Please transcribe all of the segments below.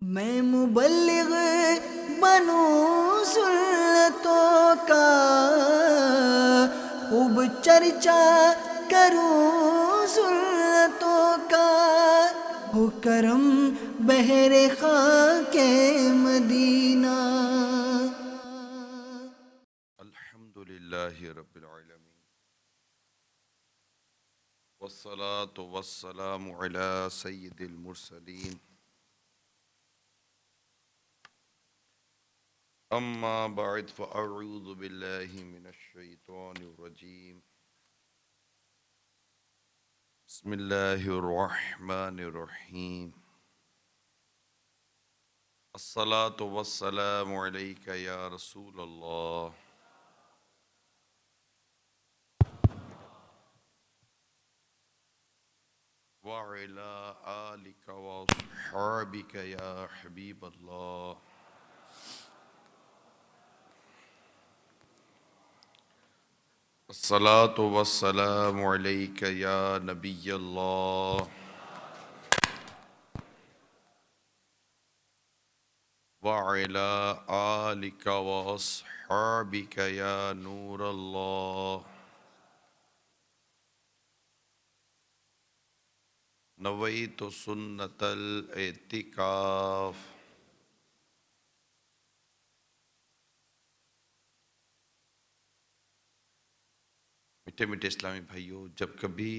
میں مبلغ بنوں سنتوں کا، خوب چرچا کروں سنتوں کا، ہو کرم بہر خاک مدینہ۔ الحمد للہ رب العالمین، والصلاة والسلام علی سید المرسلین، اما بعد فاعوذ باللہ من الشیطان الرجیم، بسم اللہ الرحمن الرحیم، الصلاة والسلام علیک یا رسول اللہ، وعلی آلک واصحابک یا حبیب اللہ، الصلاة والسلام علیک یا نبی اللہ، وعلی آلک واصحابک یا نور اللہ، نویت سنت الاعتکاف۔ میٹھے میٹھے اسلامی بھائیوں، جب کبھی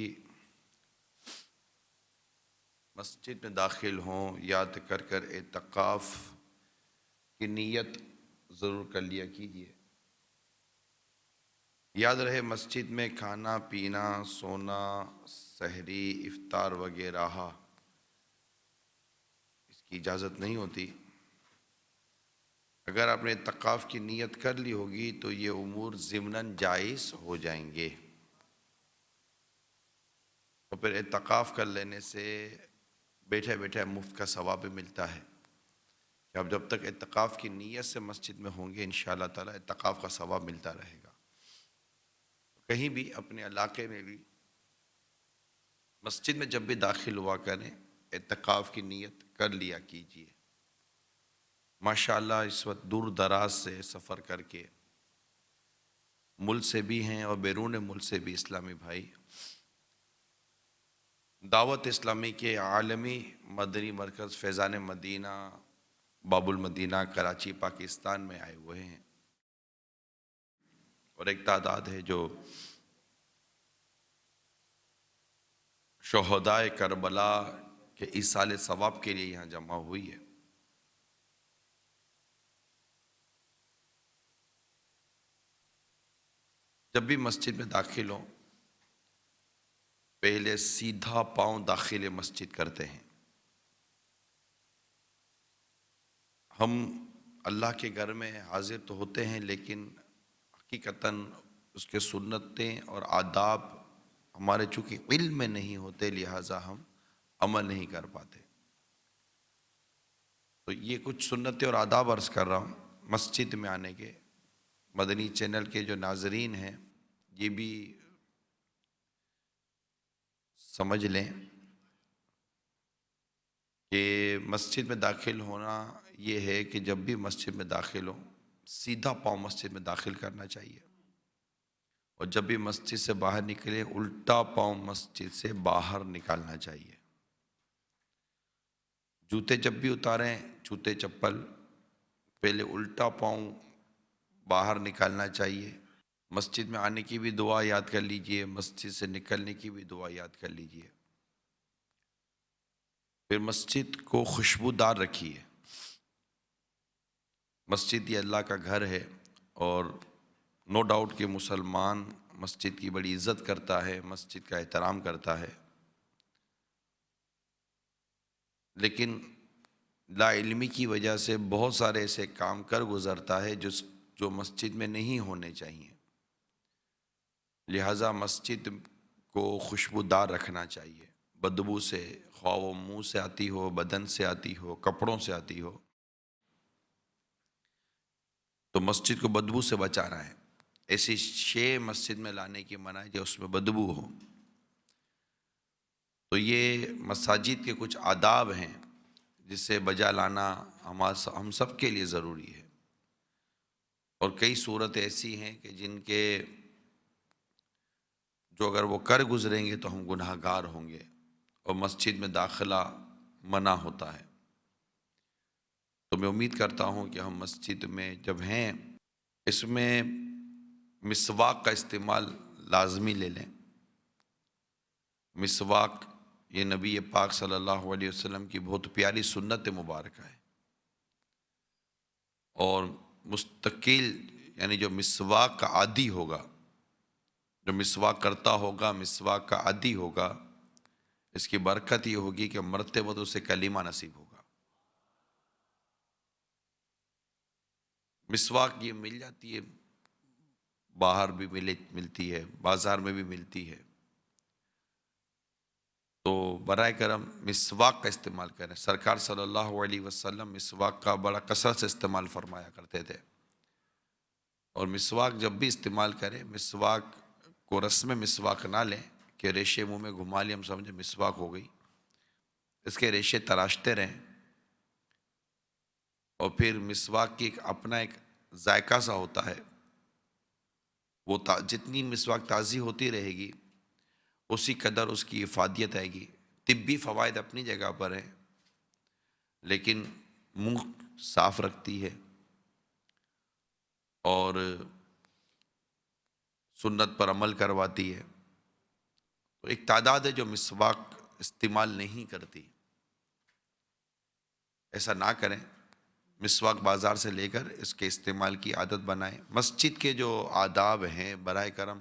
مسجد میں داخل ہوں، یاد کر کر اعتکاف کی نیت ضرور کر لیا کیجیے۔ یاد رہے مسجد میں کھانا پینا، سونا، سحری، افطار وغیرہ اس کی اجازت نہیں ہوتی۔ اگر آپ نے اعتکاف کی نیت کر لی ہوگی تو یہ امور ضمناً جائز ہو جائیں گے، اور پھر اعتکاف کر لینے سے بیٹھے بیٹھے مفت کا ثواب بھی ملتا ہے کہ آپ جب تک اعتکاف کی نیت سے مسجد میں ہوں گے انشاءاللہ تعالی اعتکاف کا ثواب ملتا رہے گا۔ کہیں بھی اپنے علاقے میں بھی مسجد میں جب بھی داخل ہوا کریں، اعتکاف کی نیت کر لیا کیجیے۔ ماشاءاللہ اس وقت دور دراز سے سفر کر کے ملک سے بھی ہیں اور بیرون ملک سے بھی اسلامی بھائی دعوت اسلامی کے عالمی مدنی مرکز فیضان مدینہ باب المدینہ کراچی پاکستان میں آئے ہوئے ہیں، اور ایک تعداد ہے جو شہدائے کربلا کے ایصال ثواب کے لیے یہاں جمع ہوئی ہے۔ جب بھی مسجد میں داخل ہوں، پہلے سیدھا پاؤں داخل مسجد کرتے ہیں۔ ہم اللہ کے گھر میں حاضر تو ہوتے ہیں، لیکن حقیقتاً اس کے سنتیں اور آداب ہمارے چونکہ علم میں نہیں ہوتے، لہٰذا ہم عمل نہیں کر پاتے۔ تو یہ کچھ سنتیں اور آداب عرض کر رہا ہوں مسجد میں آنے کے۔ مدنی چینل کے جو ناظرین ہیں یہ بھی سمجھ لیں کہ مسجد میں داخل ہونا یہ ہے کہ جب بھی مسجد میں داخل ہو سیدھا پاؤں مسجد میں داخل کرنا چاہیے، اور جب بھی مسجد سے باہر نکلے الٹا پاؤں مسجد سے باہر نکالنا چاہیے۔ جوتے جب بھی اتاریں، جوتے چپل پہلے الٹا پاؤں باہر نکالنا چاہیے۔ مسجد میں آنے کی بھی دعا یاد کر لیجئے، مسجد سے نکلنے کی بھی دعا یاد کر لیجئے۔ پھر مسجد کو خوشبودار رکھیے۔ مسجد یہ اللہ کا گھر ہے، اور نو ڈاؤٹ کہ مسلمان مسجد کی بڑی عزت کرتا ہے، مسجد کا احترام کرتا ہے، لیکن لا علمی کی وجہ سے بہت سارے ایسے کام کر گزرتا ہے جو مسجد میں نہیں ہونے چاہیے۔ لہٰذا مسجد کو خوشبودار رکھنا چاہیے، بدبو سے، خواہ وہ منہ سے آتی ہو، بدن سے آتی ہو، کپڑوں سے آتی ہو، تو مسجد کو بدبو سے بچانا ہے۔ ایسی شے مسجد میں لانے کی منع ہے جو اس میں بدبو ہو۔ تو یہ مساجد کے کچھ آداب ہیں جسے بجا لانا ہم سب کے لیے ضروری ہے، اور کئی صورت ایسی ہیں کہ جن کے جو اگر وہ کر گزریں گے تو ہم گناہ گار ہوں گے، اور مسجد میں داخلہ منع ہوتا ہے۔ تو میں امید کرتا ہوں کہ ہم مسجد میں جب ہیں اس میں مسواک کا استعمال لازمی لے لیں۔ مسواک یہ نبی پاک صلی اللہ علیہ وسلم کی بہت پیاری سنت مبارکہ ہے، اور مستقل یعنی جو مسواک کا عادی ہوگا، جو مسواک کرتا ہوگا، مسواک کا عادی ہوگا، اس کی برکت یہ ہوگی کہ مرتے وقت اسے کلمہ نصیب ہوگا۔ مسواک یہ مل جاتی ہے، باہر بھی ملتی ہے، بازار میں بھی ملتی ہے، تو برائے کرم مسواک کا استعمال کریں۔ سرکار صلی اللہ علیہ وسلم مسواک کا بڑا کثرت سے استعمال فرمایا کرتے تھے، اور مسواک جب بھی استعمال کریں، مسواک کو رسم مسواک نہ لیں کہ ریشے منہ میں گھما لی ہم سمجھے مسواک ہو گئی، اس کے ریشے تراشتے رہیں، اور پھر مسواک کی اپنا ایک ذائقہ سا ہوتا ہے، وہ جتنی مسواک تازی ہوتی رہے گی اسی قدر اس کی افادیت آئے گی۔ طبی فوائد اپنی جگہ پر ہیں، لیکن منہ صاف رکھتی ہے اور سنت پر عمل کرواتی ہے۔ تو ایک تعداد ہے جو مسواک استعمال نہیں کرتی، ایسا نہ کریں۔ مسواک بازار سے لے کر اس کے استعمال کی عادت بنائیں۔ مسجد کے جو آداب ہیں برائے کرم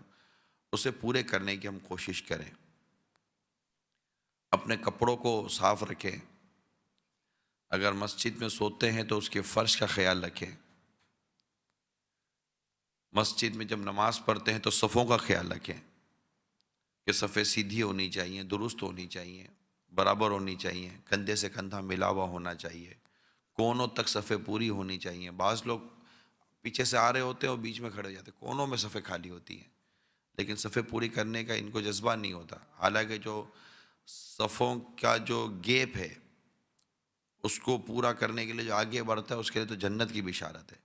اسے پورے کرنے کی ہم کوشش کریں۔ اپنے کپڑوں کو صاف رکھیں، اگر مسجد میں سوتے ہیں تو اس کے فرش کا خیال رکھیں۔ مسجد میں جب نماز پڑھتے ہیں تو صفوں کا خیال رکھیں کہ صفیں سیدھی ہونی چاہیے، درست ہونی چاہیے، برابر ہونی چاہیے، کندھے سے کندھا ملا ہوا ہونا چاہیے، کونوں تک صفیں پوری ہونی چاہیے۔ بعض لوگ پیچھے سے آ رہے ہوتے ہیں اور بیچ میں کھڑے ہو جاتے ہیں، کونوں میں صفیں خالی ہوتی ہیں، لیکن صفیں پوری کرنے کا ان کو جذبہ نہیں ہوتا۔ حالانکہ جو صفوں کا جو گیپ ہے اس کو پورا کرنے کے لیے جو آگے بڑھتا ہے اس کے لیے تو جنت کی بشارت ہے۔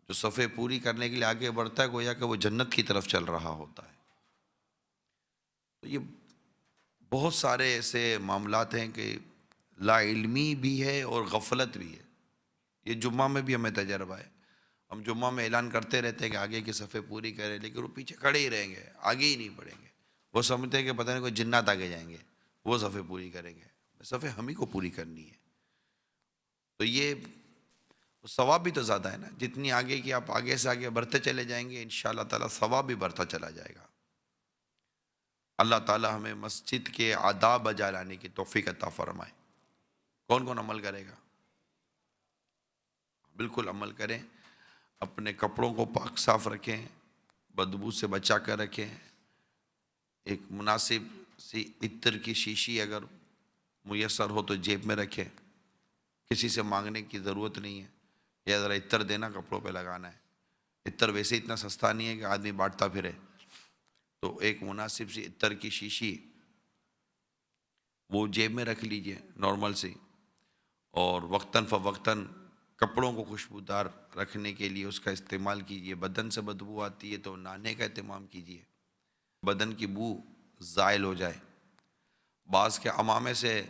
جو صفیں پوری کرنے کے لیے آگے بڑھتا ہے گویا کہ وہ جنت کی طرف چل رہا ہوتا ہے۔ تو یہ بہت سارے ایسے معاملات ہیں کہ لا علمی بھی ہے اور غفلت بھی ہے۔ یہ جمعہ میں بھی ہمیں تجربہ ہے، ہم جمعہ میں اعلان کرتے رہتے ہیں کہ آگے کی صفیں پوری کریں، لیکن وہ پیچھے کھڑے ہی رہیں گے، آگے ہی نہیں بڑھیں گے۔ وہ سمجھتے ہیں کہ پتہ نہیں کوئی جنات آگے جائیں گے، وہ صفیں پوری کریں گے۔ صفیں ہم ہی کو پوری کرنی ہے۔ تو یہ ثواب بھی تو زیادہ ہے نا، جتنی آگے کی آپ آگے سے آگے بڑھتے چلے جائیں گے انشاءاللہ تعالیٰ ثواب بھی بڑھتا چلا جائے گا۔ اللہ تعالیٰ ہمیں مسجد کے آداب بجا لانے کی توفیق عطا فرمائے۔ کون کون عمل کرے گا؟ بالکل عمل کریں، اپنے کپڑوں کو پاک صاف رکھیں، بدبو سے بچا کر رکھیں، ایک مناسب سی عطر کی شیشی اگر میسر ہو تو جیب میں رکھیں، کسی سے مانگنے کی ضرورت نہیں ہے، یا ذرا عطر دینا کپڑوں پہ لگانا ہے۔ عطر ویسے اتنا سستا نہیں ہے کہ آدمی بانٹتا پھرے، تو ایک مناسب سی عطر کی شیشی وہ جیب میں رکھ لیجئے نارمل سی، اور وقتاً فوقتاً کپڑوں کو خوشبودار رکھنے کے لیے اس کا استعمال کیجئے۔ بدن سے بدبو آتی ہے تو نہانے کا اہتمام کیجئے، بدن کی بو زائل ہو جائے۔ بعض کے عمامے سے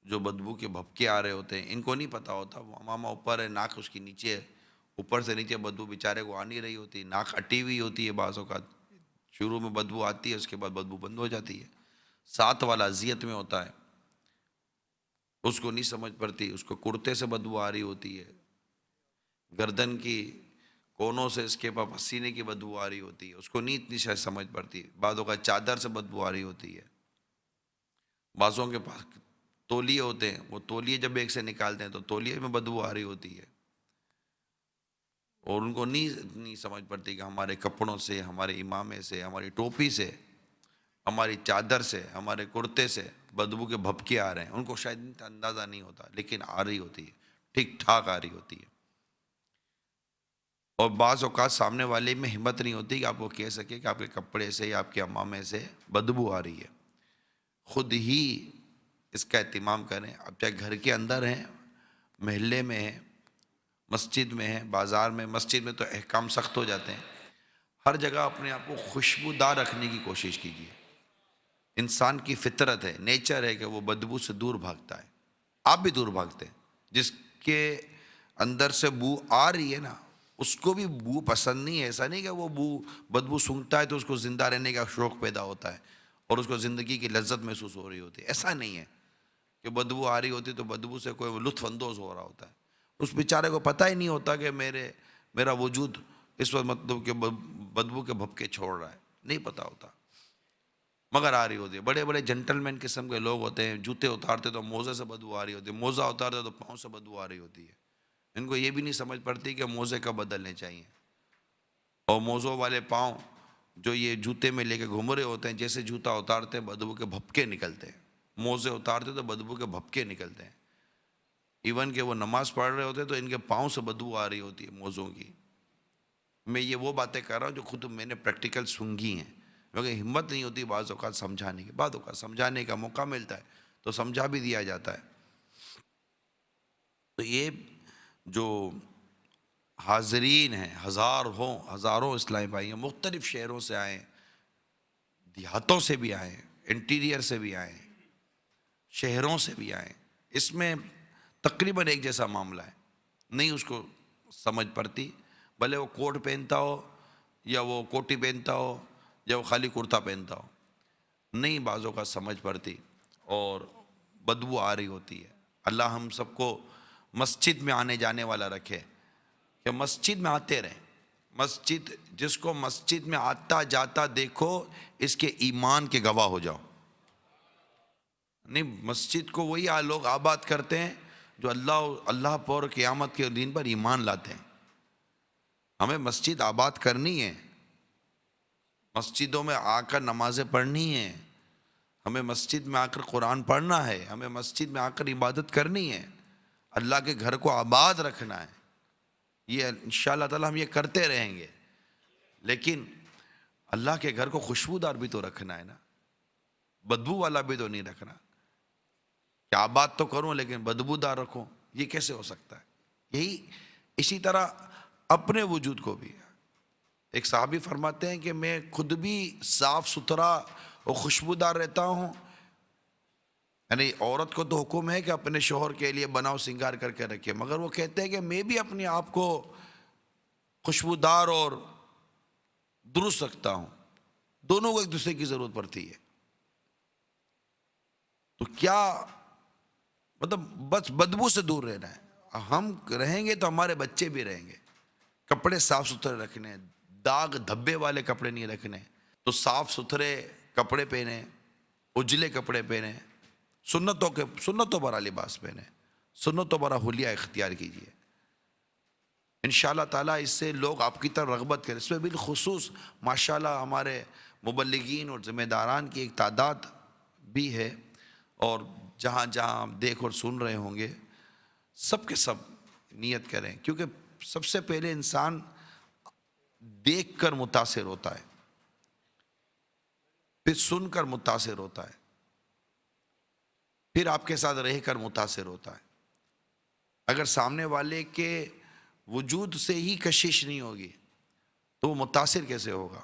جو بدبو کے بھپکے آ رہے ہوتے ہیں ان کو نہیں پتہ ہوتا، وہ عمامہ اوپر ہے، ناک اس کی نیچے ہے، اوپر سے نیچے بدبو بیچارے کو آ نہیں رہی ہوتی، ناک اٹی ہوئی ہوتی ہے، بعض اوقات شروع میں بدبو آتی ہے، اس کے بعد بدبو بند ہو جاتی ہے۔ ساتھ والا اذیت میں ہوتا ہے، اس کو نہیں سمجھ پڑتی، اس کو کرتے سے بدبو آ رہی ہوتی ہے، گردن کی کونوں سے اس کے پاس پسینے کی بدبو آ رہی ہوتی ہے، اس کو نہیں اتنی شاید سمجھ پڑتی۔ بعضوں کا چادر سے بدبو آ رہی ہوتی ہے، بعضوں کے پاس تولیے ہوتے ہیں، وہ تولیے جب ایک سے نکالتے ہیں تو تولیے میں بدبو آ رہی ہوتی ہے، اور ان کو نہیں سمجھ پڑتی کہ ہمارے کپڑوں سے، ہمارے امامے سے، ہماری ٹوپی سے، ہماری چادر سے، ہمارے کرتے سے بدبو کے بھپکے آ رہے ہیں۔ ان کو شاید اندازہ نہیں ہوتا، لیکن آ رہی ہوتی ہے، ٹھیک ٹھاک آ رہی ہوتی ہے۔ اور بعض اوقات سامنے والے میں ہمت نہیں ہوتی کہ آپ کو کہہ سکے کہ آپ کے کپڑے سے یا آپ کے امامے سے بدبو آ رہی ہے، خود ہی اس کا اہتمام کریں. اب چاہے گھر کے اندر ہیں، محلے میں ہیں، مسجد میں ہیں، بازار میں. مسجد میں تو احکام سخت ہو جاتے ہیں. ہر جگہ اپنے آپ کو خوشبودار رکھنے کی کوشش کیجیے. انسان کی فطرت ہے، نیچر ہے کہ وہ بدبو سے دور بھاگتا ہے. آپ بھی دور بھاگتے ہیں. جس کے اندر سے بو آ رہی ہے نا، اس کو بھی بو پسند نہیں ہے. ایسا نہیں کہ وہ بدبو سونگھتا ہے تو اس کو زندہ رہنے کا شوق پیدا ہوتا ہے اور اس کو زندگی کی لذت محسوس ہو رہی ہوتی ہے. ایسا نہیں ہے کہ بدبو آ رہی ہوتی تو بدبو سے کوئی لطف اندوز ہو رہا ہوتا ہے. اس بیچارے کو پتہ ہی نہیں ہوتا کہ میرا وجود اس وقت مطلب کہ بدبو کے بھپکے چھوڑ رہا ہے. نہیں پتہ ہوتا، مگر آ رہی ہوتی ہے. بڑے بڑے جنٹل مین قسم کے لوگ ہوتے ہیں، جوتے اتارتے تو موزے سے بدبو آ رہی ہوتی ہے، موزہ اتارتے تو پاؤں سے بدبو آ رہی ہوتی ہے. ان کو یہ بھی نہیں سمجھ پڑتی کہ موزے کب بدلنے چاہیے. اور موزوں والے پاؤں جو یہ جوتے میں لے کے گھوم رہے ہوتے ہیں، جیسے جوتا اتارتے ہیں بدبو کے بھپکے نکلتے ہیں. موزے اتارتے تو بدبو کے بھپکے نکلتے ہیں. ایون کہ وہ نماز پڑھ رہے ہوتے ہیں تو ان کے پاؤں سے بدبو آ رہی ہوتی ہے موزوں کی. میں یہ وہ باتیں کر رہا ہوں جو خود میں نے پریکٹیکل سنگھی ہیں، کیونکہ ہمت نہیں ہوتی بعض اوقات سمجھانے کی. بعض اوقات سمجھانے کا موقع ملتا ہے تو سمجھا بھی دیا جاتا ہے. تو یہ جو حاضرین ہیں، ہزاروں اسلامی بھائی ہیں، مختلف شہروں سے آئے، دیہاتوں سے بھی آئے، انٹیریئر سے بھی آئے، شہروں سے بھی آئے. اس میں تقریباً ایک جیسا معاملہ ہے. نہیں اس کو سمجھ پڑتی، بھلے وہ کوٹ پہنتا ہو یا وہ کوٹی پہنتا ہو یا وہ خالی کرتا پہنتا ہو، نہیں بعضوں کا سمجھ پڑتی اور بدبو آ رہی ہوتی ہے. اللہ ہم سب کو مسجد میں آنے جانے والا رکھے کہ مسجد میں آتے رہیں. مسجد، جس کو مسجد میں آتا جاتا دیکھو اس کے ایمان کے گواہ ہو جاؤ. نہیں، مسجد کو وہی لوگ آباد کرتے ہیں جو اللہ پر قیامت کے دن پر ایمان لاتے ہیں. ہمیں مسجد آباد کرنی ہے، مسجدوں میں آ کر نمازیں پڑھنی ہیں، ہمیں مسجد میں آ کر قرآن پڑھنا ہے، ہمیں مسجد میں آ کر عبادت کرنی ہے، اللہ کے گھر کو آباد رکھنا ہے. یہ انشاءاللہ تعالی ہم یہ کرتے رہیں گے. لیکن اللہ کے گھر کو خوشبودار بھی تو رکھنا ہے نا، بدبو والا بھی تو نہیں رکھنا. کہ آباد تو کروں لیکن بدبودار رکھوں، یہ کیسے ہو سکتا ہے؟ اسی طرح اپنے وجود کو بھی ایک صحابی فرماتے ہیں کہ میں خود بھی صاف ستھرا اور خوشبودار رہتا ہوں. یعنی عورت کو تو حکم ہے کہ اپنے شوہر کے لیے بناؤ سنگار کر کے رکھے، مگر وہ کہتے ہیں کہ میں بھی اپنے آپ کو خوشبودار اور درست رکھتا ہوں. دونوں کو ایک دوسرے کی ضرورت پڑتی ہے. تو کیا مطلب بس بدبو سے دور رہنا ہے. ہم رہیں گے تو ہمارے بچے بھی رہیں گے. کپڑے صاف ستھرے رکھنے، داغ دھبے والے کپڑے نہیں رکھنے. تو صاف ستھرے کپڑے پہنے، اجلے کپڑے پہنے، سنتوں بھرا لباس پہنے، سنتوں بھرا حلیہ اختیار کیجیے. انشاءاللہ تعالیٰ اس سے لوگ آپ کی طرف رغبت کریں. اس میں بالخصوص ماشاءاللہ ہمارے مبلغین اور ذمہ داران کی ایک تعداد بھی ہے، اور جہاں جہاں آپ دیکھ اور سن رہے ہوں گے سب کے سب نیت کریں. کیونکہ سب سے پہلے انسان دیکھ کر متاثر ہوتا ہے، پھر سن کر متاثر ہوتا ہے، پھر آپ کے ساتھ رہ کر متاثر ہوتا ہے. اگر سامنے والے کے وجود سے ہی کشش نہیں ہوگی تو وہ متاثر کیسے ہوگا؟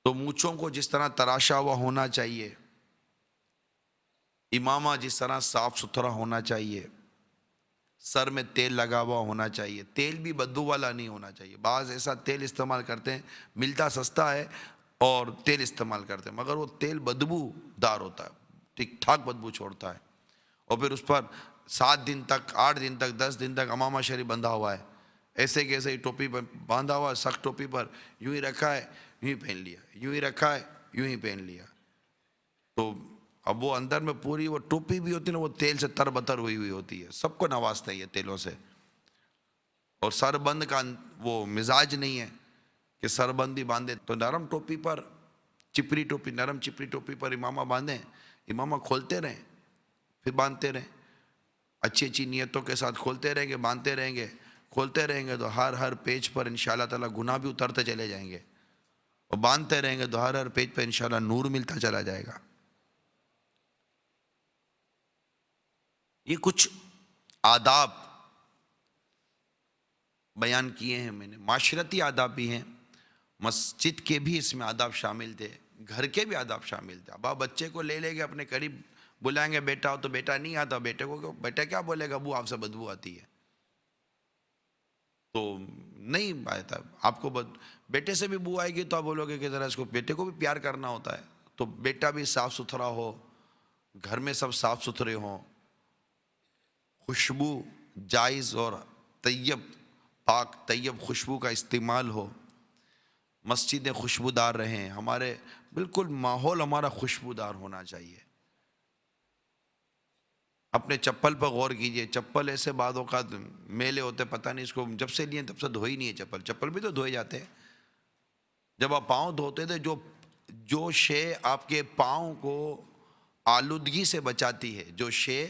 تو مونچھوں کو جس طرح تراشا ہوا ہونا چاہیے، امامہ جس طرح صاف ستھرا ہونا چاہیے، سر میں تیل لگا ہوا ہونا چاہیے. تیل بھی بدبو والا نہیں ہونا چاہیے. بعض ایسا تیل استعمال کرتے ہیں، ملتا سستا ہے اور تیل استعمال کرتے ہیں، مگر وہ تیل بدبو دار ہوتا ہے، ٹھیک ٹھاک بدبو چھوڑتا ہے. اور پھر اس پر 7 دن تک، 8 دن تک، 10 دن تک امامہ شریف بندھا ہوا ہے، ایسے کیسے ہی ٹوپی پر باندھا ہوا ہے، سخت ٹوپی پر یوں ہی رکھا ہے، یوں ہی پہن لیا، یوں ہی رکھا ہے، یوں ہی پہن لیا. تو اب وہ اندر میں پوری وہ ٹوپی بھی ہوتی ہے نا، وہ تیل سے تر بتر ہوئی ہوتی ہے. سب کو نوازتا ہے یہ تیلوں سے. اور سر بند کا وہ مزاج نہیں ہے کہ سر بند بھی باندھے. تو نرم ٹوپی پر، چپری ٹوپی، نرم چپری ٹوپی پر امامہ باندھیں، امامہ کھولتے رہیں پھر باندھتے رہیں، اچھی اچھی نیتوں کے ساتھ کھولتے رہیں گے، باندھتے رہیں گے، کھولتے رہیں گے. تو ہر پیج پر انشاءاللہ تعالیٰ گناہ بھی اترتے چلے جائیں گے، اور باندھتے رہیں گے تو ہر پیج پر انشاءاللہ نور ملتا چلا جائے گا. یہ کچھ آداب بیان کیے ہیں میں نے، معاشرتی آداب بھی ہیں، مسجد کے بھی اس میں آداب شامل تھے، گھر کے بھی آداب شامل تھے. اب آپ بچے کو لے لیں گے اپنے قریب، بلائیں گے بیٹا ہو تو بیٹا نہیں آتا، بیٹے کو بیٹا کیا بولے گا، ابو آپ سے بدبو آتی ہے، تو نہیں آتا. آپ کو بیٹے سے بھی بو آئے گی تو آپ بولو گے کہ ذرا اس کو، بیٹے کو بھی پیار کرنا ہوتا ہے. تو بیٹا بھی صاف ستھرا ہو، گھر میں سب صاف ستھرے ہوں، خوشبو جائز اور طیب، پاک طیب خوشبو کا استعمال ہو، مسجدیں خوشبودار رہیں، ہمارے بالکل ماحول ہمارا خوشبودار ہونا چاہیے. اپنے چپل پر غور کیجئے، چپل ایسے بعض اوقات میلے ہوتے، پتہ نہیں اس کو جب سے لیے تب سے دھوئی نہیں ہے. چپل بھی تو دھوئے جاتے ہیں. جب آپ پاؤں دھوتے تھے، جو شے آپ کے پاؤں کو آلودگی سے بچاتی ہے، جو شے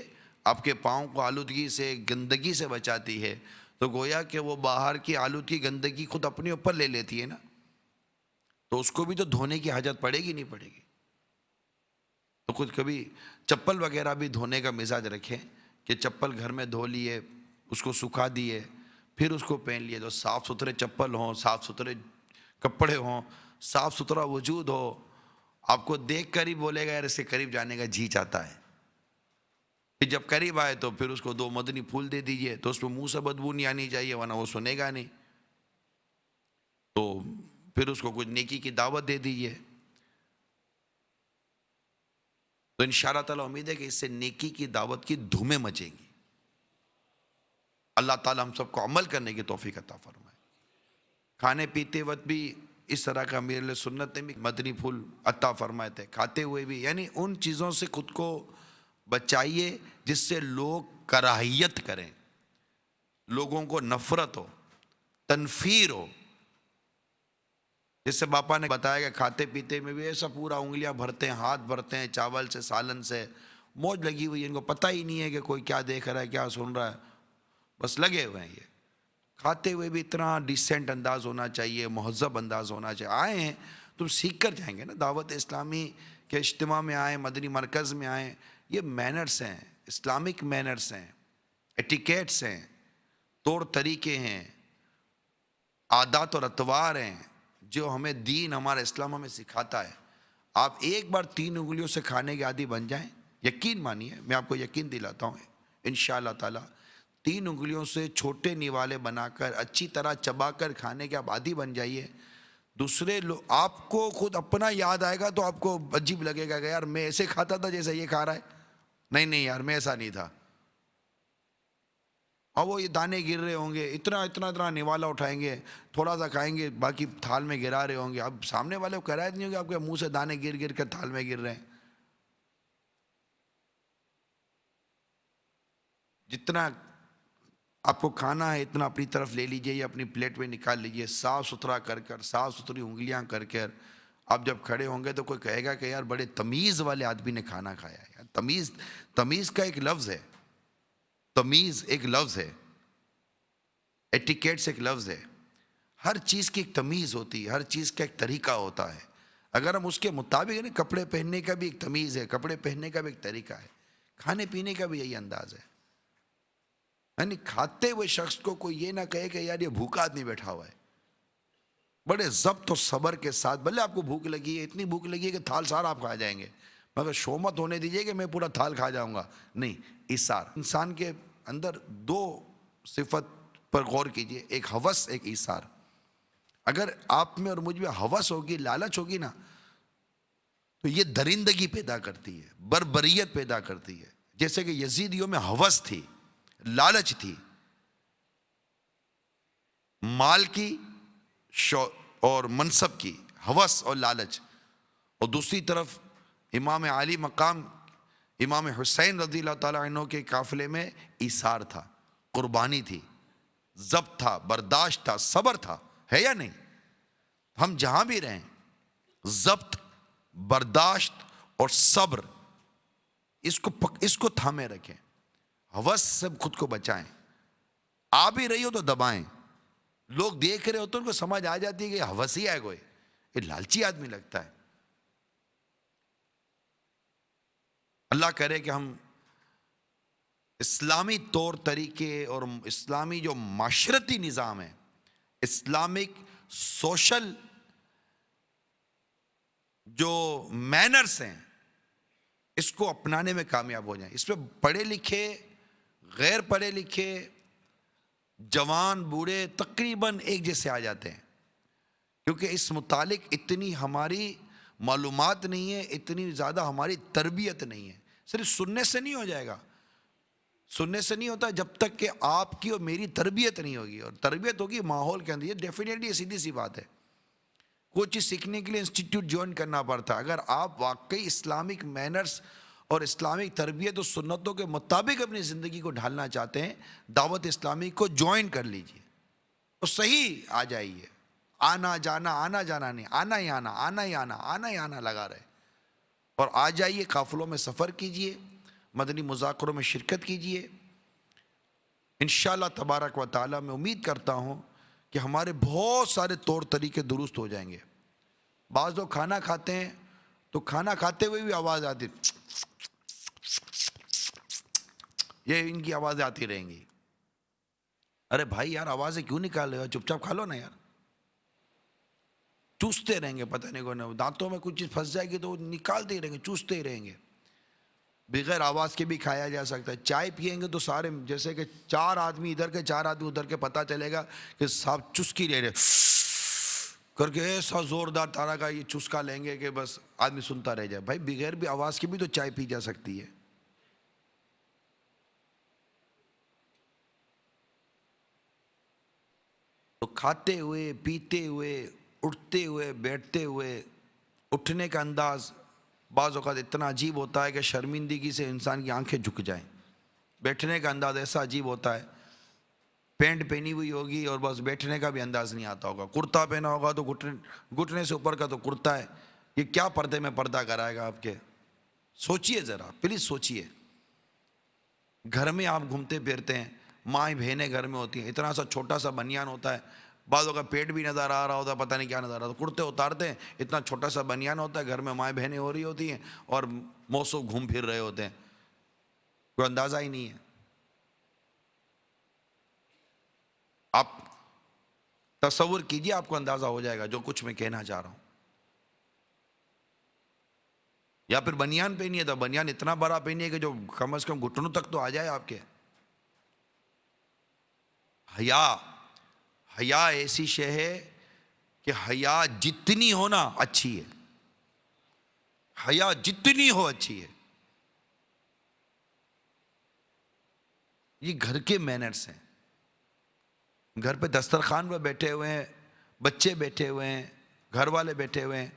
آپ کے پاؤں کو آلودگی سے، گندگی سے بچاتی ہے، تو گویا کہ وہ باہر کی آلودگی گندگی خود اپنے اوپر لے لیتی ہے نا، تو اس کو بھی تو دھونے کی حاجت پڑے گی نہیں پڑے گی. تو کچھ کبھی چپل وغیرہ بھی دھونے کا مزاج رکھیں کہ چپل گھر میں دھو لیے، اس کو سکھا دیے، پھر اس کو پہن لیے، تو صاف ستھرے چپل ہوں، صاف ستھرے کپڑے ہوں، صاف ستھرا وجود ہو. آپ کو دیکھ کر ہی بولے گا یار اس کے قریب جانے کا جی چاہتا ہے. پھر جب قریب آئے تو پھر اس کو 2 مدنی پھول دے دیجئے، تو اس پہ منہ سے بدبو نہیں آنی چاہیے ورنہ وہ سنے گا نہیں. تو پھر اس کو کچھ نیکی کی دعوت دے دیجئے. تو انشاءاللہ تعالیٰ امید ہے کہ اس سے نیکی کی دعوت کی دھومیں مچیں گی. اللہ تعالیٰ ہم سب کو عمل کرنے کی توفیق عطا فرمائے. کھانے پیتے وقت بھی اس طرح کا امیر علیہ سنت نے بھی مدنی پھول عطا فرمائے تھے، کھاتے ہوئے بھی. یعنی ان چیزوں سے خود کو بچائیے جس سے لوگ کراہیت کریں، لوگوں کو نفرت ہو، تنفیر ہو. جس سے باپا نے بتایا کہ کھاتے پیتے میں بھی ایسا پورا انگلیاں بھرتے ہیں، ہاتھ بھرتے ہیں چاول سے، سالن سے، موج لگی ہوئی ہے، ان کو پتہ ہی نہیں ہے کہ کوئی کیا دیکھ رہا ہے، کیا سن رہا ہے، بس لگے ہوئے ہیں. یہ کھاتے ہوئے بھی اتنا ڈیسنٹ انداز ہونا چاہیے، مہذب انداز ہونا چاہیے. آئے ہیں تم سیکھ کر جائیں گے نا، دعوت اسلامی کے اجتماع میں آئیں، مدنی مرکز میں آئیں. یہ مینرز ہیں، اسلامک مینرز ہیں، ایٹیکیٹس ہیں، طور طریقے ہیں، عادات اور اطوار ہیں جو ہمیں دین، ہمارا اسلام ہمیں سکھاتا ہے. آپ ایک بار 3 انگلیوں سے کھانے کے عادی بن جائیں، یقین مانیے، میں آپ کو یقین دلاتا ہوں انشاءاللہ تعالیٰ 3 انگلیوں سے چھوٹے نیوالے بنا کر اچھی طرح چبا کر کھانے کے آپ عادی بن جائیے. دوسرے لوگ آپ کو خود اپنا یاد آئے گا تو آپ کو عجیب لگے گا کہ یار میں ایسے کھاتا تھا جیسے یہ کھا رہا ہے. نہیں یار میں ایسا نہیں تھا. اور وہ یہ دانے گر رہے ہوں گے، اتنا نوالا اٹھائیں گے، تھوڑا سا کھائیں گے، باقی تھال میں گرا رہے ہوں گے. اب سامنے والے کو قرائت نہیں ہوگی آپ کے منہ سے دانے گر گر کر تھال میں گر رہے ہیں. جتنا آپ کو کھانا ہے اتنا اپنی طرف لے لیجئے یا اپنی پلیٹ میں نکال لیجئے، صاف ستھرا کر کر، صاف ستھری انگلیاں کر کر. آپ جب کھڑے ہوں گے تو کوئی کہے گا کہ یار بڑے تمیز والے آدمی نے کھانا کھایا ہے. تمیز کا ایک لفظ ہے، تمیز ایک لفظ ہے، ایٹیکیٹس ایک لفظ ہے. ہر چیز کی ایک تمیز ہوتی ہے، ہر چیز کا ایک طریقہ ہوتا ہے. اگر ہم اس کے مطابق کپڑے پہننے کا بھی ایک تمیز ہے، کپڑے پہننے کا بھی ایک طریقہ ہے، کھانے پینے کا بھی یہی انداز ہے. یعنی کھاتے ہوئے شخص کو کوئی یہ نہ کہے کہ یار یہ بھوکا آدمی بیٹھا ہوا ہے. بڑے ضبط اور صبر کے ساتھ، بھلے آپ کو بھوک لگی ہے، اتنی بھوک لگی ہے کہ تھال سارا آپ کھا جائیں گے، مگر شومت ہونے دیجئے کہ میں پورا تھال کھا جاؤں گا. نہیں، ایثار. انسان کے اندر 2 صفت پر غور کیجئے، ایک ہوس، ایک ایثار. اگر آپ میں اور مجھ میں ہوس ہوگی، لالچ ہوگی نا، تو یہ درندگی پیدا کرتی ہے، بربریت پیدا کرتی ہے. جیسے کہ یزیدیوں میں ہوس تھی، لالچ تھی، مال کی اور منصب کی ہوس اور لالچ. اور دوسری طرف امام عالی مقام امام حسین رضی اللہ تعالیٰ عنہ کے قافلے میں ایثار تھا، قربانی تھی، ضبط تھا، برداشت تھا، صبر تھا. ہے یا نہیں؟ ہم جہاں بھی رہیں ضبط، برداشت اور صبر اس کو تھامے رکھیں. ہوس سے خود کو بچائیں. آ بھی رہی ہو تو دبائیں. لوگ دیکھ رہے ہوتے ہیں ان کو سمجھ آ جاتی ہے کہ یہ ہوسی ہے، کوئی یہ لالچی آدمی لگتا ہے. اللہ کرے کہ ہم اسلامی طور طریقے اور اسلامی جو معاشرتی نظام ہے، اسلامک سوشل جو مینرز ہیں، اس کو اپنانے میں کامیاب ہو جائیں. اس میں پڑھے لکھے، غیر پڑھے لکھے، جوان بوڑھے تقریباً ایک جیسے آ جاتے ہیں، کیونکہ اس متعلق اتنی ہماری معلومات نہیں ہے، اتنی زیادہ ہماری تربیت نہیں ہے. صرف سننے سے نہیں ہو جائے گا، سننے سے نہیں ہوتا جب تک کہ آپ کی اور میری تربیت نہیں ہوگی، اور تربیت ہوگی ماحول کے اندر. یہ ڈیفینیٹلی سیدھی سی بات ہے. کوئی چیز سیکھنے کے لیے انسٹیٹیوٹ جوائن کرنا پڑتا ہے. اگر آپ واقعی اسلامک مینرز اور اسلامک تربیت و سنتوں کے مطابق اپنی زندگی کو ڈھالنا چاہتے ہیں، دعوت اسلامی کو جوائن کر لیجئے تو صحیح آ جائیے. آنا جانا نہیں، آنا ہی آنا لگا رہے. اور آ جائیے، قافلوں میں سفر کیجئے، مدنی مذاکروں میں شرکت کیجئے. انشاءاللہ تبارک و تعالی میں امید کرتا ہوں کہ ہمارے بہت سارے طور طریقے درست ہو جائیں گے. بعض لوگ کھانا کھاتے ہیں تو کھانا کھاتے ہوئے بھی آواز آتی، یہ ان کی آوازیں آتی رہیں گی. ارے بھائی یار، آوازیں کیوں نکال رہے ہو؟ چپ چاپ کھا لو نا یار. چوستے رہیں گے، پتہ نہیں کون، دانتوں میں کچھ چیز پھنس جائے گی تو نکالتے ہی رہیں گے، چوستے ہی رہیں گے. بغیر آواز کے بھی کھایا جا سکتا ہے. چائے پیئیں گے تو سارے، جیسے کہ 4 آدمی ادھر کے 4 آدمی ادھر کے، پتہ چلے گا کہ صاحب چسکی لے رہے کر کے ایسا زوردار طرح کا یہ چسکا لیں گے کہ بس آدمی سنتا رہ جائے. بھائی بغیر بھی آواز کے بھی تو چائے پی جا سکتی ہے. تو کھاتے ہوئے، پیتے ہوئے، اٹھتے ہوئے، بیٹھتے ہوئے، اٹھنے کا انداز بعض اوقات اتنا عجیب ہوتا ہے کہ شرمندگی سے انسان کی آنکھیں جھک جائیں. بیٹھنے کا انداز ایسا عجیب ہوتا ہے، پینٹ پہنی ہوئی ہوگی اور بس بیٹھنے کا بھی انداز نہیں آتا ہوگا. کرتا پہنا ہوگا تو گھٹنے سے اوپر کا تو کرتا ہے. یہ کیا پردے میں پردہ کرائے گا آپ کے؟ سوچئے ذرا، پلیز سوچئے. گھر میں آپ گھومتے پھرتے ہیں، مائیں بہنیں گھر میں ہوتی ہیں، اتنا سا چھوٹا سا بنیان ہوتا ہے، بعضوں کا پیٹ بھی نظر آ رہا ہوتا ہے، پتہ نہیں کیا نظر آ رہا ہوتا. کرتے اتارتے ہیں، اتنا چھوٹا سا بنیان ہوتا ہے، گھر میں مائیں بہنیں ہو رہی ہوتی ہیں اور موسو گھوم پھر رہے ہوتے ہیں، کوئی اندازہ ہی نہیں ہے. آپ تصور کیجئے، آپ کو اندازہ ہو جائے گا جو کچھ میں کہنا چاہ رہا ہوں. یا پھر بنیان پہنیے تو بنیان اتنا بڑا پہنیے کہ جو کم از کم گھٹنوں تک تو آ جائے آپ کے. حیا ایسی شے ہے کہ حیا جتنی ہونا اچھی ہے، حیا جتنی ہو اچھی ہے. یہ گھر کے مینرز ہیں. گھر پہ دسترخوان پہ بیٹھے ہوئے ہیں، بچے بیٹھے ہوئے ہیں، گھر والے بیٹھے ہوئے ہیں،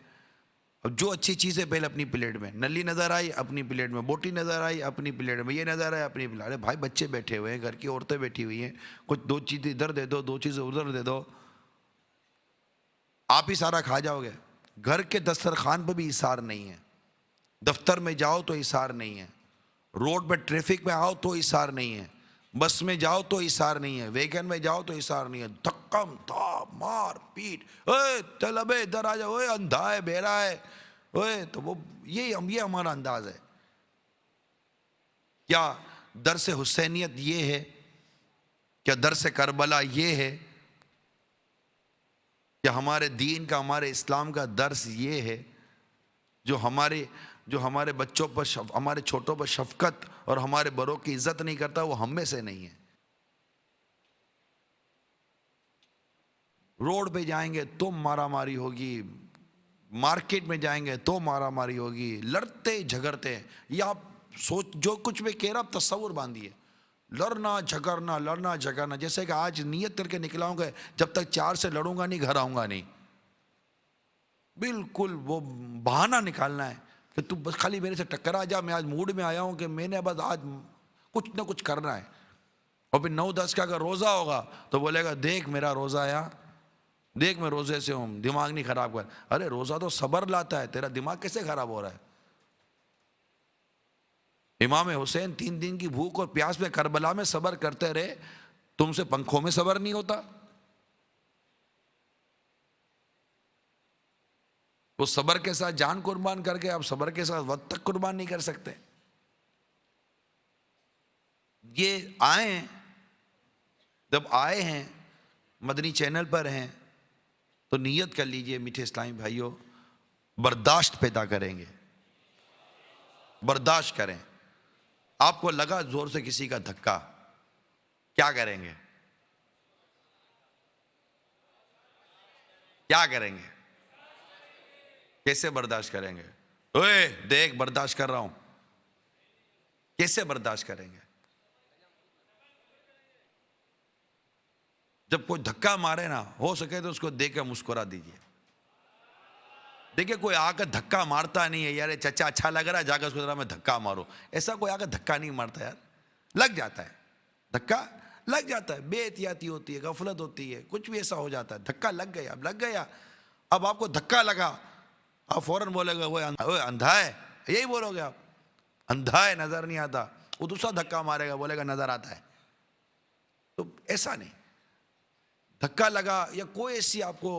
اب جو اچھی چیزیں پہلے اپنی پلیٹ میں، نلی نظر آئی اپنی پلیٹ میں، بوٹی نظر آئی اپنی پلیٹ میں، یہ نظر آیا اپنی پلیٹ. ارے بھائی بچے بیٹھے ہوئے ہیں، گھر کی عورتیں بیٹھی ہوئی ہیں، کچھ 2 چیزیں ادھر دے دو، 2 چیزیں ادھر دے دو، آپ ہی سارا کھا جاؤ گے. گھر کے دسترخوان پہ بھی ایثار نہیں ہے. دفتر میں جاؤ تو ایثار نہیں ہے، روڈ پہ ٹریفک میں آؤ تو ایثار نہیں ہے، بس میں جاؤ تو ایثار نہیں ہے، ویگن میں جاؤ تو ایثار نہیں ہے. دھکم دھاپ مار پیٹ، اے چل ابے ادھر آ جاؤ، اے اندھا ہے بہرا ہے، اے تو وہ یہ ہمارا انداز ہے. کیا درس حسینیت یہ ہے؟ کیا درس کربلا یہ ہے؟ کیا ہمارے دین کا، ہمارے اسلام کا درس یہ ہے؟ جو ہمارے بچوں پر، ہمارے چھوٹوں پر شفقت اور ہمارے بڑوں کی عزت نہیں کرتا، وہ ہم میں سے نہیں ہے. روڈ پہ جائیں گے تو مارا ماری ہوگی، مارکیٹ میں جائیں گے تو مارا ماری ہوگی، لڑتے جھگڑتے. یہ آپ سوچ، جو کچھ میں کہہ رہا آپ تصور باندھیے. لڑنا جھگڑنا، جیسے کہ آج نیت کر کے نکلا ہوں گا جب تک 4 سے لڑوں گا نہیں گھر آؤں گا نہیں. بالکل وہ بہانہ نکالنا ہے کہ تو بس خالی میرے سے ٹکرا جا، میں آج موڈ میں آیا ہوں کہ میں نے بس آج کچھ نہ کچھ کرنا ہے. اور پھر 9-10 کا اگر روزہ ہوگا تو بولے گا دیکھ میرا روزہ آیا، دیکھ میں روزے سے ہوں، دماغ نہیں خراب کر. ارے روزہ تو صبر لاتا ہے، تیرا دماغ کیسے خراب ہو رہا ہے؟ امام حسین 3 دن کی بھوک اور پیاس میں کربلا میں صبر کرتے رہے، تم سے پنکھوں میں صبر نہیں ہوتا؟ وہ صبر کے ساتھ جان قربان کر کے آپ صبر کے ساتھ وقت تک قربان نہیں کر سکتے. یہ آئے ہیں، جب آئے ہیں مدنی چینل پر ہیں تو نیت کر لیجئے میٹھے اسلامی بھائیوں، برداشت پیدا کریں گے، برداشت کریں۔ آپ کو لگا زور سے کسی کا دھکا، کیا کریں گے؟ کیا کریں گے؟ کیسے برداشت کریں گے؟ اوے دیکھ برداشت کر رہا ہوں، کیسے برداشت کریں گے؟ جب کوئی دھکا مارے نا، ہو سکے تو اس کو دیکھ کے مسکرا دیجئے۔ دیکھیں کوئی آ کر دھکا مارتا نہیں ہے، یار چچا اچھا لگ رہا ہے، جا کر اس کو ذرا میں دھکا مارو، ایسا کوئی آ کر دھکا نہیں مارتا یار، لگ جاتا ہے دھکا، لگ جاتا ہے، بے احتیاطی ہوتی ہے، غفلت ہوتی ہے، کچھ بھی ایسا ہو جاتا ہے، دھکا لگ گیا، اب لگ گیا، اب آپ کو دھکا لگا، آپ فوراً بولے گا وہ اندھا ہے، یہی بولو گے آپ، اندھا ہے نظر نہیں آتا، وہ دوسرا دھکا مارے گا بولے گا نظر آتا ہے۔ تو ایسا نہیں، دھکا لگا یا کوئی ایسی آپ کو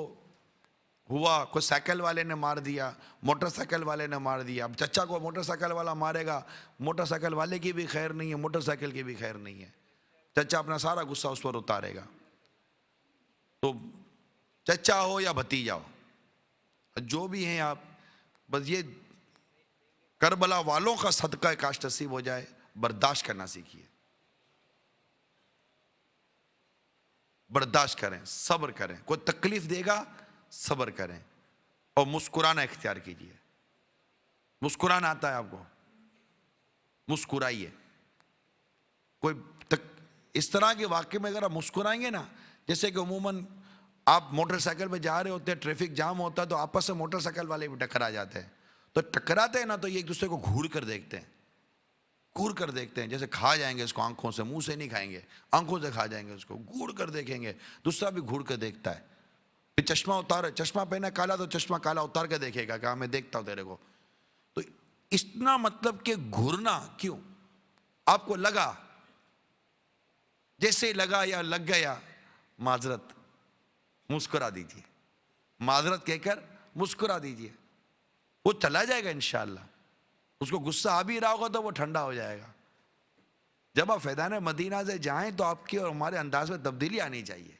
ہوا، کوئی سائیکل والے نے مار دیا، موٹر سائیکل والے نے مار دیا، اب چچا کو موٹر سائیکل والا مارے گا، موٹر سائیکل والے کی بھی خیر نہیں ہے، موٹر سائیکل کی بھی خیر نہیں ہے، چچا اپنا سارا غصہ اس پر اتارے گا۔ تو چچا ہو یا بھتیجا ہو، جو بھی ہیں آپ، بس یہ کربلا والوں کا صدقہ کاش نصیب ہو جائے، برداشت کرنا سیکھیے، برداشت کریں، صبر کریں، کوئی تکلیف دے گا صبر کریں، اور مسکرانا اختیار کیجیے۔ مسکرانا آتا ہے آپ کو؟ مسکرائیے۔ کوئی اس طرح کے واقعے میں اگر آپ مسکرائیں گے نا، جیسے کہ عموماً آپ موٹر سائیکل پہ جا رہے ہوتے ہیں، ٹریفک جام ہوتا ہے تو آپس میں موٹر سائیکل والے بھی ٹکرا جاتے ہیں، تو ٹکراتے ہیں نا تو یہ ایک دوسرے کو گھور کر دیکھتے ہیں، گھور کر دیکھتے ہیں، جیسے کھا جائیں گے اس کو آنکھوں سے، منہ سے نہیں کھائیں گے، آنکھوں سے کھا جائیں گے اس کو، گھور کر دیکھیں گے، دوسرا بھی گھور کر دیکھتا ہے، پھر چشمہ اتار، چشمہ پہنا کالا تو چشمہ کالا اتار کے دیکھے گا کہ ہاں میں دیکھتا ہوں تیرے کو۔ تو اتنا مطلب کہ گھورنا کیوں؟ آپ کو لگا، جیسے لگا یا لگ گیا، معذرت، مسکرا دیجیے، معذرت کہہ کر مسکرا دیجیے، وہ چلا جائے گا انشاءاللہ۔ اس کو غصہ آ بھی رہا ہوگا تو وہ ٹھنڈا ہو جائے گا۔ جب آپ فیضان مدینہ سے جائیں تو آپ کی اور ہمارے انداز میں تبدیلی آنی چاہیے۔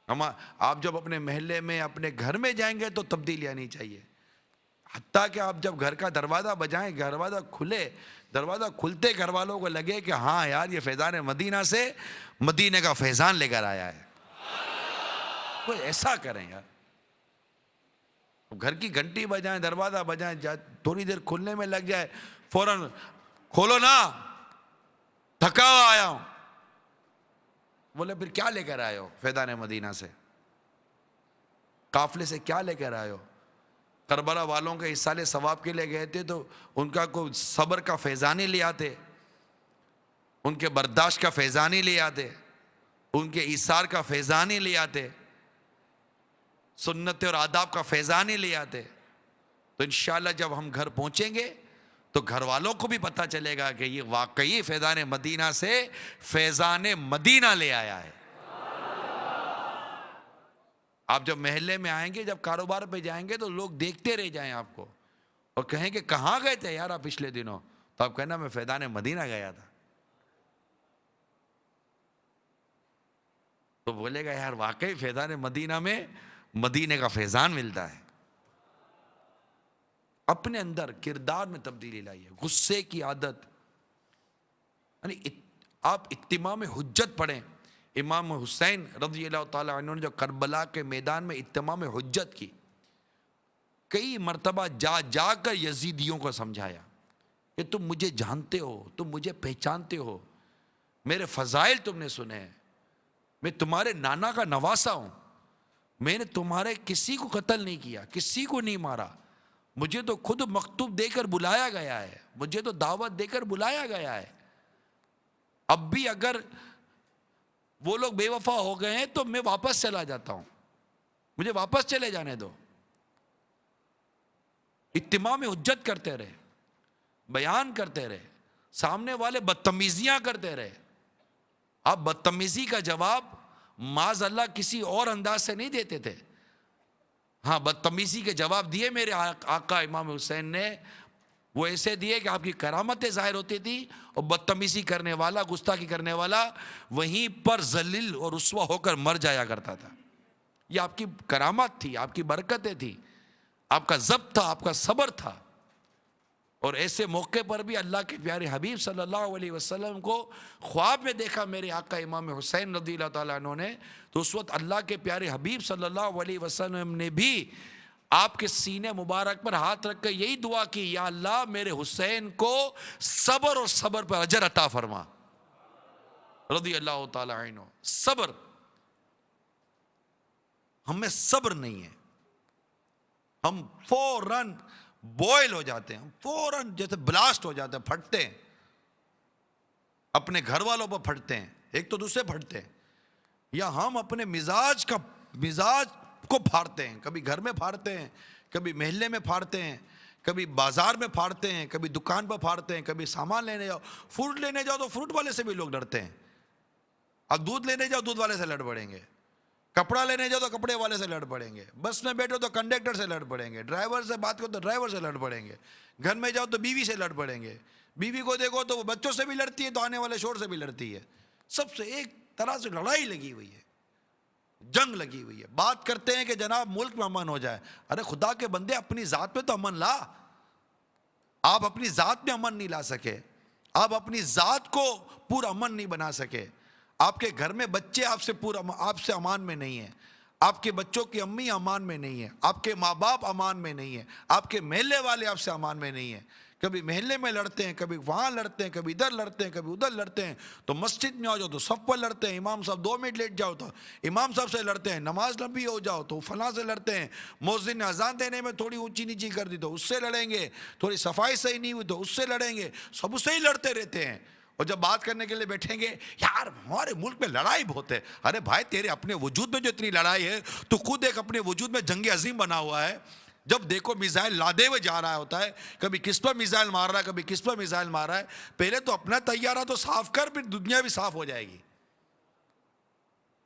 آپ جب اپنے محلے میں، اپنے گھر میں جائیں گے تو تبدیلی آنی چاہیے، حتیٰ کہ آپ جب گھر کا دروازہ بجائیں، دروازہ کھلے، دروازہ کھلتے گھر والوں کو لگے کہ ہاں یار یہ فیضان مدینہ سے مدینے کا فیضان لے کر آیا ہے، کوئی ایسا کریں یار۔ گھر کی گھنٹی بجائیں، دروازہ بجائیں، تھوڑی دیر کھلنے میں لگ جائے، فوراً کھولو نا، تھکا ہوا آیا ہوں، بولے پھر کیا لے کر آئے ہو فیضان مدینہ سے؟ قافلے سے کیا لے کر آئے ہو؟ کربلا والوں کے اصالے ثواب کے لے گئے تھے تو ان کا کوئی صبر کا فیضانی لے آتے، ان کے برداشت کا فیضانی لے آتے، ان کے ایثار کا فیضانی لے آتے، سنت اور آداب کا فیضانی لے آتے، تو انشاءاللہ جب ہم گھر پہنچیں گے تو گھر والوں کو بھی پتہ چلے گا کہ یہ واقعی فیضان مدینہ سے فیضان مدینہ لے آیا ہے۔ آپ جب محلے میں آئیں گے، جب کاروبار پہ جائیں گے تو لوگ دیکھتے رہ جائیں آپ کو اور کہیں کہ کہاں گئے تھے یار آپ پچھلے دنوں، تو آپ کہنا میں فیضان مدینہ گیا تھا، تو بولے گا یار واقعی فیضان مدینہ میں مدینے کا فیضان ملتا ہے۔ اپنے اندر کردار میں تبدیلی لائیے، غصے کی عادت، یعنی آپ اتمام حجت پڑھیں، امام حسین رضی اللہ تعالیٰ عنہ نے جو کربلا کے میدان میں اتمام حجت کی، کئی مرتبہ جا جا کر یزیدیوں کو سمجھایا کہ تم مجھے جانتے ہو، تم مجھے پہچانتے ہو، میرے فضائل تم نے سنے ہیں، میں تمہارے نانا کا نواسا ہوں، میں نے تمہارے کسی کو قتل نہیں کیا، کسی کو نہیں مارا، مجھے تو خود مکتوب دے کر بلایا گیا ہے، مجھے تو دعوت دے کر بلایا گیا ہے، اب بھی اگر وہ لوگ بے وفا ہو گئے ہیں تو میں واپس چلا جاتا ہوں، مجھے واپس چلے جانے دو۔ اتمام حجت کرتے رہے، بیان کرتے رہے، سامنے والے بدتمیزیاں کرتے رہے، آپ بدتمیزی کا جواب معاذ اللہ کسی اور انداز سے نہیں دیتے تھے، ہاں بدتمیزی کے جواب دیے میرے آقا امام حسین نے وہ ایسے دیے کہ آپ کی کرامتیں ظاہر ہوتی تھی، اور بدتمیزی کرنے والا، گستاخی کرنے والا وہیں پر ذلیل اور رسوا ہو کر مر جایا کرتا تھا۔ یہ آپ کی کرامت تھی، آپ کی برکتیں تھی، آپ کا ضبط تھا، آپ کا صبر تھا۔ اور ایسے موقع پر بھی اللہ کے پیارے حبیب صلی اللہ علیہ وسلم کو خواب میں دیکھا میرے آقا امام حسین رضی اللہ تعالیٰ عنہ نے، تو اس وقت اللہ کے پیارے حبیب صلی اللہ علیہ وسلم نے بھی آپ کے سینے مبارک پر ہاتھ رکھ کر یہی دعا کی، یا اللہ میرے حسین کو صبر اور صبر پر اجر عطا فرما، رضی اللہ تعالیٰ عنہ۔ صبر، ہمیں صبر نہیں ہے، ہم فوراً بوائل ہو جاتے ہیں، فوراً جیسے بلاسٹ ہو جاتے ہیں، پھٹتے ہیں، اپنے گھر والوں پر پھٹتے ہیں، ایک تو دوسرے پھٹتے ہیں، یا ہم اپنے مزاج کو پھاڑتے ہیں، کبھی گھر میں پھاڑتے ہیں، کبھی محلے میں پھاڑتے ہیں، کبھی بازار میں پھاڑتے ہیں، کبھی دکان پر پھاڑتے ہیں، کبھی سامان لینے جاؤ، فروٹ لینے جاؤ تو فروٹ والے سے بھی لوگ ڈرتے ہیں، اب دودھ لینے جاؤ دودھ والے سے لڑ پڑیں گے، کپڑا لینے جاؤ تو کپڑے والے سے لڑ پڑیں گے، بس میں بیٹھو تو کنڈکٹر سے لڑ پڑیں گے، ڈرائیور سے بات کرو تو ڈرائیور سے لڑ پڑیں گے، گھر میں جاؤ تو بیوی سے لڑ پڑیں گے، بیوی کو دیکھو تو وہ بچوں سے بھی لڑتی ہے تو آنے والے شور سے بھی لڑتی ہے، سب سے ایک طرح سے لڑائی لگی ہوئی ہے، جنگ لگی ہوئی ہے۔ بات کرتے ہیں کہ جناب ملک میں امن ہو جائے، ارے خدا کے بندے اپنی ذات میں تو امن لا، آپ اپنی ذات میں امن نہیں لا سکے، آپ اپنی ذات کو پورا امن نہیں بنا سکے، آپ کے گھر میں بچے آپ سے امان میں نہیں ہیں، آپ کے بچوں کی امی امان میں نہیں ہے، آپ کے ماں باپ امان میں نہیں ہے، آپ کے محلے والے آپ سے امان میں نہیں ہیں، کبھی محلے میں لڑتے ہیں، کبھی وہاں لڑتے ہیں، کبھی ادھر لڑتے ہیں، کبھی ادھر لڑتے ہیں، تو مسجد میں آ جاؤ تو سب پر لڑتے ہیں، امام صاحب 2 منٹ لیٹ جاؤ تو امام صاحب سے لڑتے ہیں، نماز لمبی ہو جاؤ تو فلاں سے لڑتے ہیں، مؤذن نے اذان دینے میں تھوڑی اونچی نیچی کر دی تو اس سے لڑیں گے، تھوڑی صفائی صحیح نہیں ہوئی تو اس سے لڑیں گے، سب سے ہی لڑتے رہتے ہیں۔ اور جب بات کرنے کے لیے بیٹھیں گے، یار ہمارے ملک میں لڑائی بہت ہے، ارے بھائی تیرے اپنے وجود میں جو اتنی لڑائی ہے، تو خود ایک اپنے وجود میں جنگ عظیم بنا ہوا ہے، جب دیکھو میزائل لادے ہوئے جا رہا ہوتا ہے، کبھی کس پر میزائل مار رہا ہے، کبھی کس پر میزائل مار رہا ہے، پہلے تو اپنا طیارہ تو صاف کر، پھر دنیا بھی صاف ہو جائے گی۔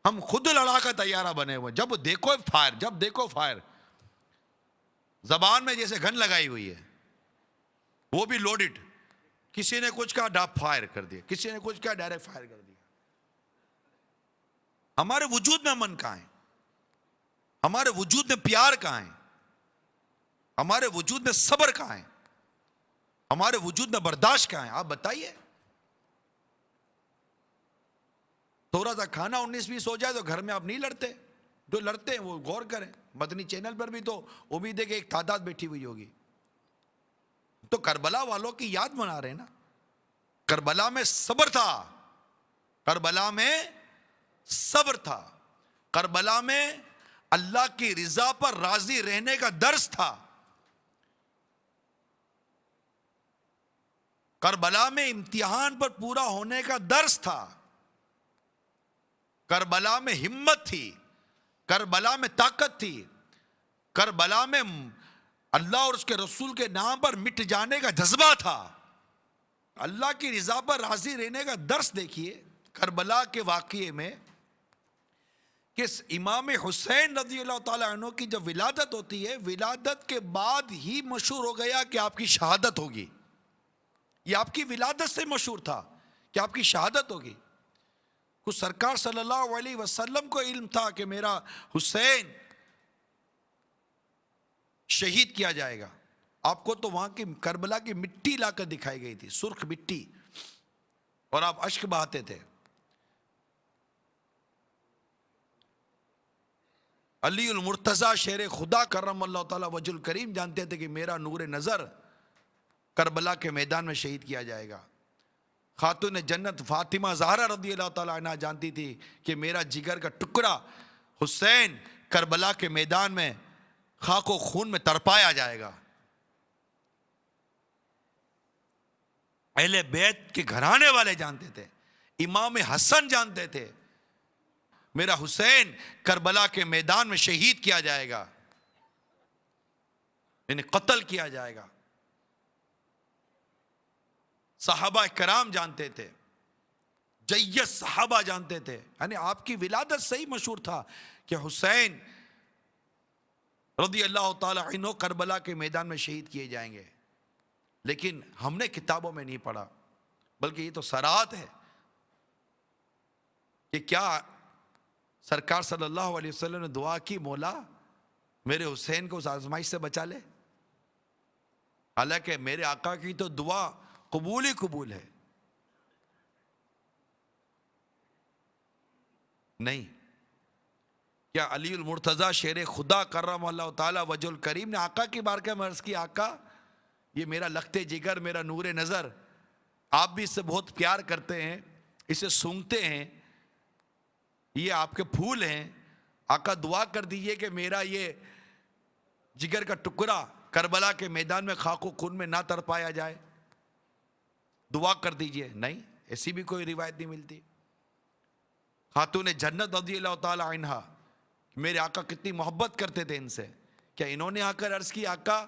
ہم خود لڑا کا طیارہ بنے ہوئے، جب دیکھو فائر، جب دیکھو فائر، زبان میں جیسے گن لگائی ہوئی ہے، وہ بھی لوڈڈ، کسی نے کچھ کہا ڈاپ فائر کر دیا، کسی نے کچھ کہا ڈائریکٹ فائر کر دیا۔ ہمارے وجود میں امن کہاں ہے؟ ہمارے وجود میں پیار کہاں ہے؟ ہمارے وجود میں صبر کہاں ہے؟ ہمارے وجود میں برداشت کہاں ہے؟ آپ بتائیے۔ تھوڑا سا کھانا 19-20 ہو جائے تو گھر میں آپ نہیں لڑتے، جو لڑتے ہیں وہ غور کریں، مدنی چینل پر بھی تو امید ہے کہ ایک تعداد بیٹھی ہوئی ہوگی۔ تو کربلا والوں کی یاد منا رہے ہیں نا، کربلا میں صبر تھا، کربلا میں صبر تھا، کربلا میں اللہ کی رضا پر راضی رہنے کا درس تھا، کربلا میں امتحان پر پورا ہونے کا درس تھا، کربلا میں ہمت تھی، کربلا میں طاقت تھی، کربلا میں اللہ اور اس کے رسول کے نام پر مٹ جانے کا جذبہ تھا۔ اللہ کی رضا پر راضی رہنے کا درس دیکھیے کربلا کے واقعے میں، کہ امام حسین رضی اللہ تعالیٰ عنہ کی جب ولادت ہوتی ہے، ولادت کے بعد ہی مشہور ہو گیا کہ آپ کی شہادت ہوگی، یہ آپ کی ولادت سے مشہور تھا کہ آپ کی شہادت ہوگی۔ کچھ سرکار صلی اللہ علیہ وسلم کو علم تھا کہ میرا حسین شہید کیا جائے گا، آپ کو تو وہاں کی کربلا کی مٹی لا کر دکھائی گئی تھی، سرخ مٹی، اور آپ اشک بہاتے تھے۔ علی المرتضی شیر خدا کرم اللہ تعالیٰ وجہ الکریم جانتے تھے کہ میرا نور نظر کربلا کے میدان میں شہید کیا جائے گا۔ خاتون جنت فاطمہ زہرا رضی اللہ تعالیٰ عنہ جانتی تھی کہ میرا جگر کا ٹکڑا حسین کربلا کے میدان میں خاک و خون میں تڑپایا جائے گا۔ اہل بیت کے گھرانے والے جانتے تھے، امام حسن جانتے تھے میرا حسین کربلا کے میدان میں شہید کیا جائے گا، یعنی قتل کیا جائے گا۔ صحابہ کرام جانتے تھے، جیت صحابہ جانتے تھے، یعنی آپ کی ولادت سے ہی مشہور تھا کہ حسین رضی اللہ تعالی عنہ کربلا کے میدان میں شہید کیے جائیں گے۔ لیکن ہم نے کتابوں میں نہیں پڑھا، بلکہ یہ تو صراحت ہے کہ کیا سرکار صلی اللہ علیہ وسلم نے دعا کی، مولا میرے حسین کو اس آزمائش سے بچا لے؟ حالانکہ میرے آقا کی تو دعا قبول ہی قبول ہے. نہیں، کیا علی المرتضیٰ شیر خدا کرم اللہ تعالی وجہ الکریم نے آقا کی بارگاہ میں عرض کی، آقا یہ میرا لخت جگر، میرا نور نظر، آپ بھی اس سے بہت پیار کرتے ہیں، اسے سونگھتے ہیں، یہ آپ کے پھول ہیں، آقا دعا کر دیجئے کہ میرا یہ جگر کا ٹکڑا کربلا کے میدان میں خاک و خون میں نہ تڑپایا جائے، دعا کر دیجئے. نہیں، ایسی بھی کوئی روایت نہیں ملتی. خاتون جنت رضی اللہ تعالی عنہا، میرے آقا کتنی محبت کرتے تھے ان سے، کیا انہوں نے آ کر عرض کی، آقا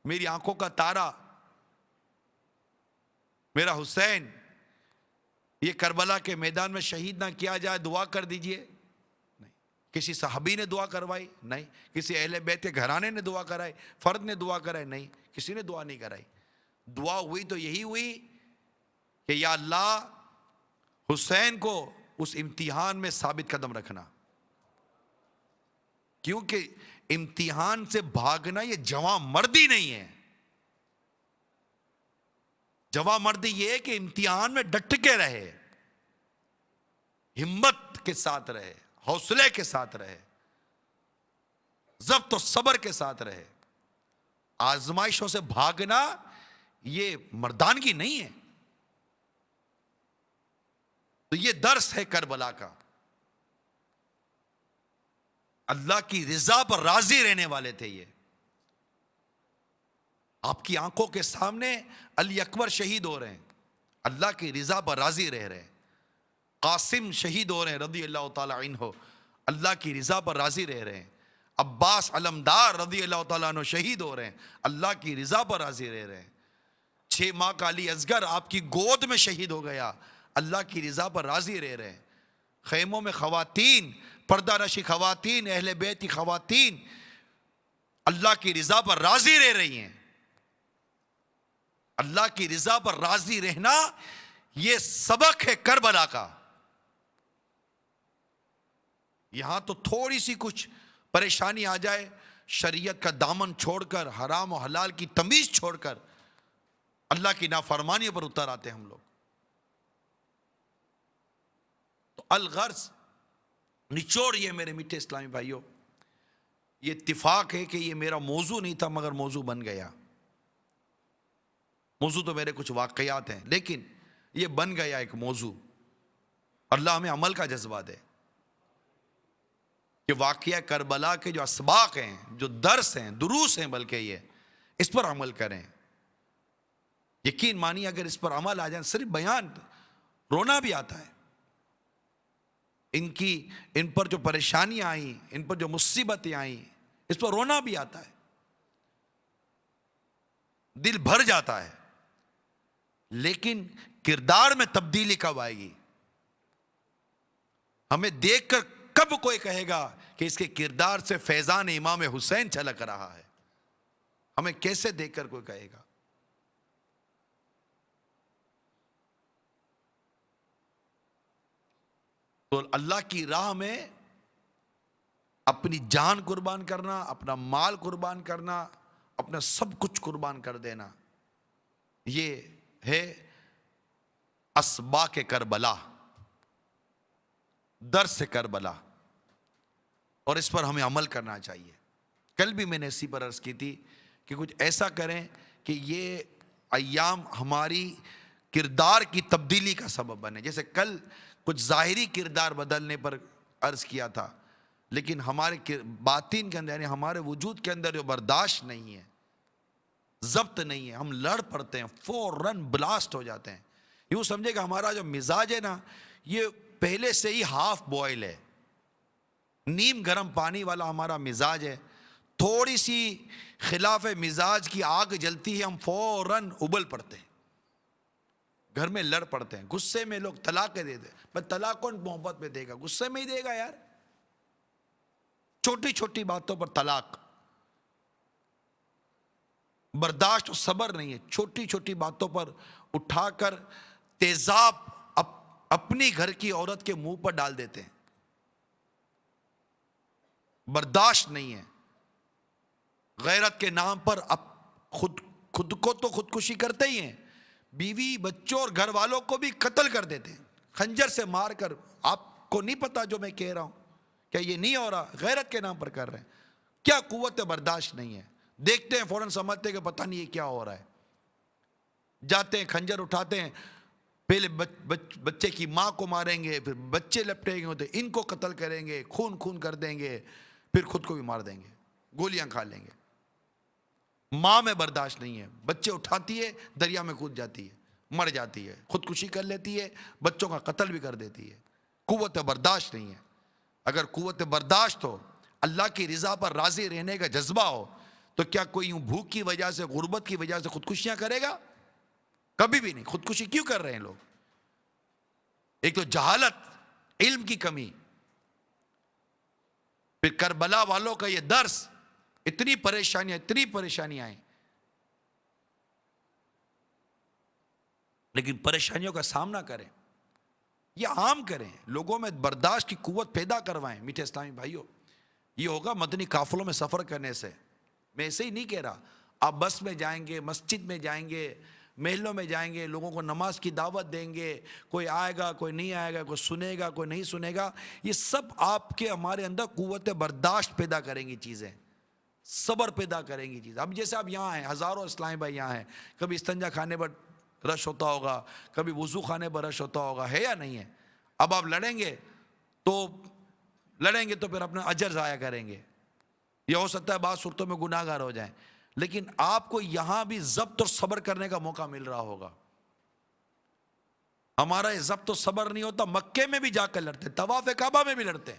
میری آنکھوں کا تارا میرا حسین یہ کربلا کے میدان میں شہید نہ کیا جائے، دعا کر دیجئے؟ نہیں. کسی صحابی نے دعا کروائی؟ نہیں. کسی اہل بیت کے گھرانے نے دعا کرائی، فرد نے دعا کرائی؟ نہیں، کسی نے دعا نہیں کرائی. دعا ہوئی تو یہی ہوئی کہ یا اللہ حسین کو اس امتحان میں ثابت قدم رکھنا، کیونکہ امتحان سے بھاگنا یہ جواں مردی نہیں ہے. جواں مردی یہ ہے کہ امتحان میں ڈٹ کے رہے، ہمت کے ساتھ رہے، حوصلے کے ساتھ رہے، ضبط و صبر کے ساتھ رہے. آزمائشوں سے بھاگنا یہ مردانگی نہیں ہے. تو یہ درس ہے کربلا کا. اللہ کی رضا پر راضی رہنے والے تھے یہ. آپ کی آنکھوں کے سامنے علی اکبر شہید ہو رہے ہیں، اللہ کی رضا پر راضی رہ رہے ہیں. قاسم شہید ہو رہے ہیں رضی اللہ تعالی عنہ، اللہ کی رضا پر راضی رہ رہے ہیں. عباس علمدار رضی اللہ تعالیٰ عنہ شہید ہو رہے ہیں، اللہ کی رضا پر راضی رہ رہے ہیں. 6 ماہ کا علی اصغر آپ کی گود میں شہید ہو گیا، اللہ کی رضا پر راضی رہ رہے ہیں. خیموں میں خواتین، پردہ نشی خواتین، اہل بیت کی خواتین اللہ کی رضا پر راضی رہ رہی ہیں. اللہ کی رضا پر راضی رہنا یہ سبق ہے کربلا کا. یہاں تو تھوڑی سی کچھ پریشانی آ جائے، شریعت کا دامن چھوڑ کر، حرام و حلال کی تمیز چھوڑ کر اللہ کی نافرمانی پر اتر آتے ہیں ہم لوگ. تو الغرض نچوڑ یہ میرے میٹھے اسلامی بھائیوں، یہ اتفاق ہے کہ یہ میرا موضوع نہیں تھا مگر موضوع بن گیا. موضوع تو میرے کچھ واقعات ہیں لیکن یہ بن گیا ایک موضوع. اللہ ہمیں عمل کا جذبہ دے کہ واقعہ کربلا کے جو اسباق ہیں، جو درس ہیں، دروس ہیں، بلکہ یہ اس پر عمل کریں. یقین مانی اگر اس پر عمل آ جائیں، صرف بیان رونا بھی آتا ہے. ان پر جو پریشانیاں آئیں، ان پر جو مصیبتیں آئیں، اس پر رونا بھی آتا ہے، دل بھر جاتا ہے. لیکن کردار میں تبدیلی کب آئے گی؟ ہمیں دیکھ کر کب کوئی کہے گا کہ اس کے کردار سے فیضان امام حسین چھلک رہا ہے؟ ہمیں کیسے دیکھ کر کوئی کہے گا؟ تو اللہ کی راہ میں اپنی جان قربان کرنا، اپنا مال قربان کرنا، اپنا سب کچھ قربان کر دینا، یہ ہے اسباق کربلا، درس کربلا. اور اس پر ہمیں عمل کرنا چاہیے. کل بھی میں نے اسی پر عرض کی تھی کہ کچھ ایسا کریں کہ یہ ایام ہماری کردار کی تبدیلی کا سبب بنے. جیسے کل کچھ ظاہری کردار بدلنے پر عرض کیا تھا، لیکن ہمارے باطن کے اندر، یعنی ہمارے وجود کے اندر جو برداشت نہیں ہے، ضبط نہیں ہے، ہم لڑ پڑتے ہیں، فوراً بلاسٹ ہو جاتے ہیں. یوں سمجھے کہ ہمارا جو مزاج ہے نا، یہ پہلے سے ہی ہاف بوائل ہے، نیم گرم پانی والا ہمارا مزاج ہے. تھوڑی سی خلاف مزاج کی آگ جلتی ہے، ہم فوراً ابل پڑتے ہیں، گھر میں لڑ پڑتے ہیں. غصے میں لوگ طلاق دے دیں. بس طلاق کون محبت میں دے گا؟ غصے میں ہی دے گا یار. چھوٹی چھوٹی باتوں پر طلاق. برداشت اور صبر نہیں ہے. چھوٹی چھوٹی باتوں پر اٹھا کر تیزاب اپنی گھر کی عورت کے منہ پر ڈال دیتے ہیں. برداشت نہیں ہے. غیرت کے نام پر خود کو تو خودکشی کرتے ہی ہیں, بیوی بچوں اور گھر والوں کو بھی قتل کر دیتے ہیں خنجر سے مار کر. آپ کو نہیں پتا جو میں کہہ رہا ہوں, کیا یہ نہیں ہو رہا؟ غیرت کے نام پر کر رہے ہیں. کیا قوت برداشت نہیں ہے؟ دیکھتے ہیں فوراً سمجھتے ہیں کہ پتہ نہیں یہ کیا ہو رہا ہے. جاتے ہیں کھنجر اٹھاتے ہیں, پہلے بچے کی ماں کو ماریں گے, پھر بچے لپٹیں گے ہوتے ان کو قتل کریں گے, خون کر دیں گے, پھر خود کو بھی مار دیں گے, گولیاں کھا لیں گے. ماں میں برداشت نہیں ہے, بچے اٹھاتی ہے دریا میں کود جاتی ہے, مر جاتی ہے, خودکشی کر لیتی ہے, بچوں کا قتل بھی کر دیتی ہے. قوت برداشت نہیں ہے. اگر قوت برداشت ہو, اللہ کی رضا پر راضی رہنے کا جذبہ ہو, تو کیا کوئی یوں بھوک کی وجہ سے, غربت کی وجہ سے خودکشیاں کرے گا؟ کبھی بھی نہیں. خودکشی کیوں کر رہے ہیں لوگ؟ ایک تو جہالت, علم کی کمی, پھر کربلا والوں کا یہ درس, اتنی پریشانیاں ہیں. لیکن پریشانیوں کا سامنا کریں, یہ عام کریں, لوگوں میں برداشت کی قوت پیدا کروائیں. میٹھے اسلامی بھائیوں, یہ ہوگا مدنی قافلوں میں سفر کرنے سے. میں ایسے ہی نہیں کہہ رہا. آپ بس میں جائیں گے, مسجد میں جائیں گے, محلوں میں جائیں گے, لوگوں کو نماز کی دعوت دیں گے, کوئی آئے گا کوئی نہیں آئے گا, کوئی سنے گا کوئی نہیں سنے گا. یہ سب آپ کے ہمارے اندر قوت برداشت پیدا کریں گی چیزیں, صبر پیدا کریں گی چیزیں. اب جیسے آپ یہاں ہیں, ہزاروں اسلامی بھائی یہاں ہیں, کبھی استنجا کھانے پر رش ہوتا ہوگا, کبھی وضو خانے پر رش ہوتا ہوگا, ہے یا نہیں ہے؟ اب آپ لڑیں گے تو پھر اپنا اجر ضائع کریں گے. یہ ہو سکتا ہے بعض صورتوں میں گناہ گار ہو جائیں, لیکن آپ کو یہاں بھی ضبط اور صبر کرنے کا موقع مل رہا ہوگا. ہمارا یہ ضبط و صبر نہیں ہوتا. مکے میں بھی جا کر لڑتے, طواف کعبہ میں بھی لڑتے,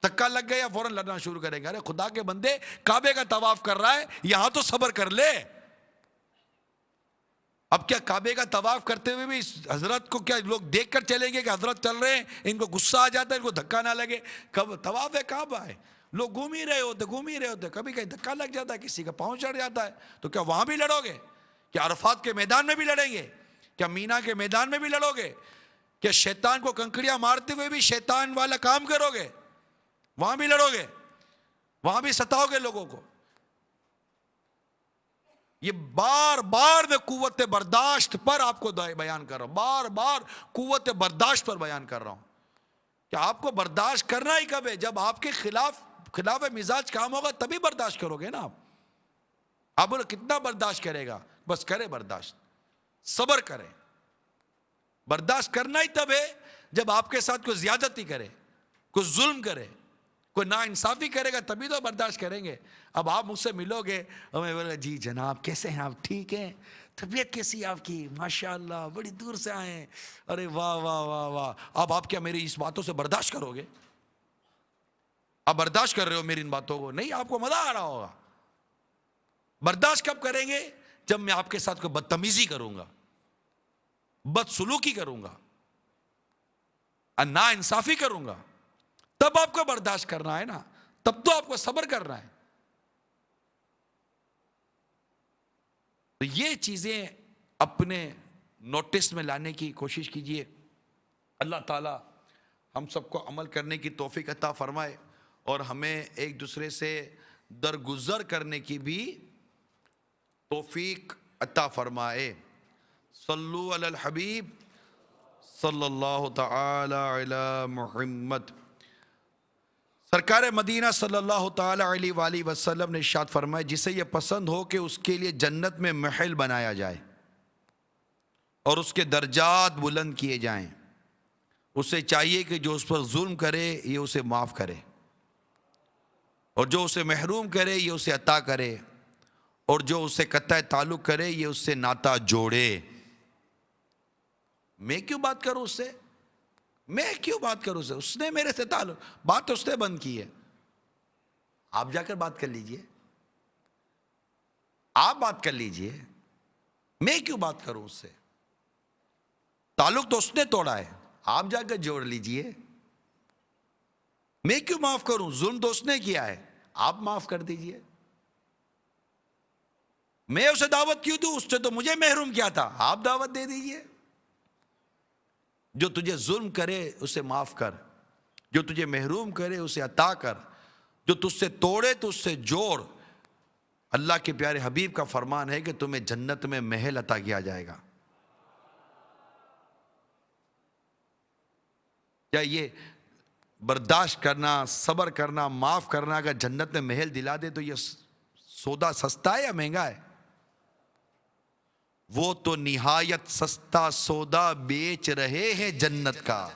دھکا لگ گیا فوراً لڑنا شروع کریں گے. ارے خدا کے بندے, کعبے کا طواف کر رہا ہے, یہاں تو صبر کر لے. اب کیا کعبے کا طواف کرتے ہوئے بھی حضرت کو کیا لوگ دیکھ کر چلیں گے کہ حضرت چل رہے ہیں, ان کو غصہ آ جاتا ہے, ان کو دھکا نہ لگے؟ کب طواف کعبہ ہے, لوگ گھوم ہی رہے ہوتے, کبھی کہیں دھکا لگ جاتا ہے, کسی کا پاؤں چڑھ جاتا ہے, تو کیا وہاں بھی لڑو گے؟ کیا عرفات کے میدان میں بھی لڑیں گے؟ کیا مینا کے میدان میں بھی لڑو گے؟ کیا شیطان کو کنکڑیاں مارتے ہوئے بھی شیطان والا کام کرو گے؟ وہاں بھی لڑو گے, وہاں بھی ستاؤ گے لوگوں کو؟ یہ بار بار میں قوت برداشت پر آپ کو بیان کر رہا ہوں, بار بار قوت برداشت پر بیان کر رہا ہوں. کہ آپ کو برداشت کرنا ہی کب ہے؟ جب آپ کے خلاف مزاج کام ہوگا تبھی برداشت کرو گے نا. آپ بولو کتنا برداشت کرے گا؟ بس کرے برداشت, صبر کرے. برداشت کرنا ہی تب ہے جب آپ کے ساتھ کوئی زیادتی کرے, کوئی ظلم کرے, کوئی ناانصافی کرے گا, تبھی تو برداشت کریں گے. اب آپ مجھ سے ملو گے, ہمیں بولے جی جناب کیسے ہیں آپ, ٹھیک ہیں, طبیعت کیسی ہے آپ کی, ماشاءاللہ بڑی دور سے آئے ہیں, ارے واہ واہ واہ واہ. اب آپ کیا میری اس باتوں سے برداشت کرو گے؟ آپ برداشت کر رہے ہو میری ان باتوں کو؟ نہیں, آپ کو مزہ آ رہا ہوگا. برداشت کب کریں گے؟ جب میں آپ کے ساتھ کوئی بدتمیزی کروں گا, بدسلوکی کروں گا, ناانصافی کروں گا, تب آپ کو برداشت کرنا ہے نا, تب تو آپ کو صبر کرنا ہے. تو یہ چیزیں اپنے نوٹس میں لانے کی کوشش کیجئے. اللہ تعالی ہم سب کو عمل کرنے کی توفیق عطا فرمائے, اور ہمیں ایک دوسرے سے درگزر کرنے کی بھی توفیق عطا فرمائے. صلو علی الحبیب صلی اللہ تعالی علی محمد. سرکار مدینہ صلی اللہ تعالی علیہ وآلہ وسلم نے ارشاد فرمایا, جسے یہ پسند ہو کہ اس کے لیے جنت میں محل بنایا جائے اور اس کے درجات بلند کیے جائیں, اسے چاہیے کہ جو اس پر ظلم کرے یہ اسے معاف کرے, اور جو اسے محروم کرے یہ اسے عطا کرے, اور جو اسے قطع تعلق کرے یہ اس سے ناتا جوڑے. میں کیوں بات کروں اس سے؟ اس نے میرے سے تعلق, بات اس نے بند کی ہے. آپ جا کر بات کر لیجئے, آپ بات کر لیجئے, میں کیوں بات کروں اس سے؟ تعلق تو اس نے توڑا ہے, آپ جا کر جوڑ لیجئے. میں کیوں معاف کروں؟ ظلم تو اس نے کیا ہے, آپ معاف کر دیجئے. میں اسے دعوت کیوں دوں؟ اس سے تو مجھے محروم کیا تھا، آپ دعوت دے دیجئے۔ جو تجھے ظلم کرے اسے معاف کر، جو تجھے محروم کرے اسے عطا کر، جو تجھ سے توڑے تو اس سے جوڑ۔ اللہ کے پیارے حبیب کا فرمان ہے کہ تمہیں جنت میں محل عطا کیا جائے گا۔ کیا یہ برداشت کرنا، صبر کرنا، معاف کرنا اگر جنت میں محل دلا دے تو یہ سودا سستا ہے یا مہنگا ہے؟ وہ تو نہایت سستا سودا بیچ رہے ہیں جنت کا،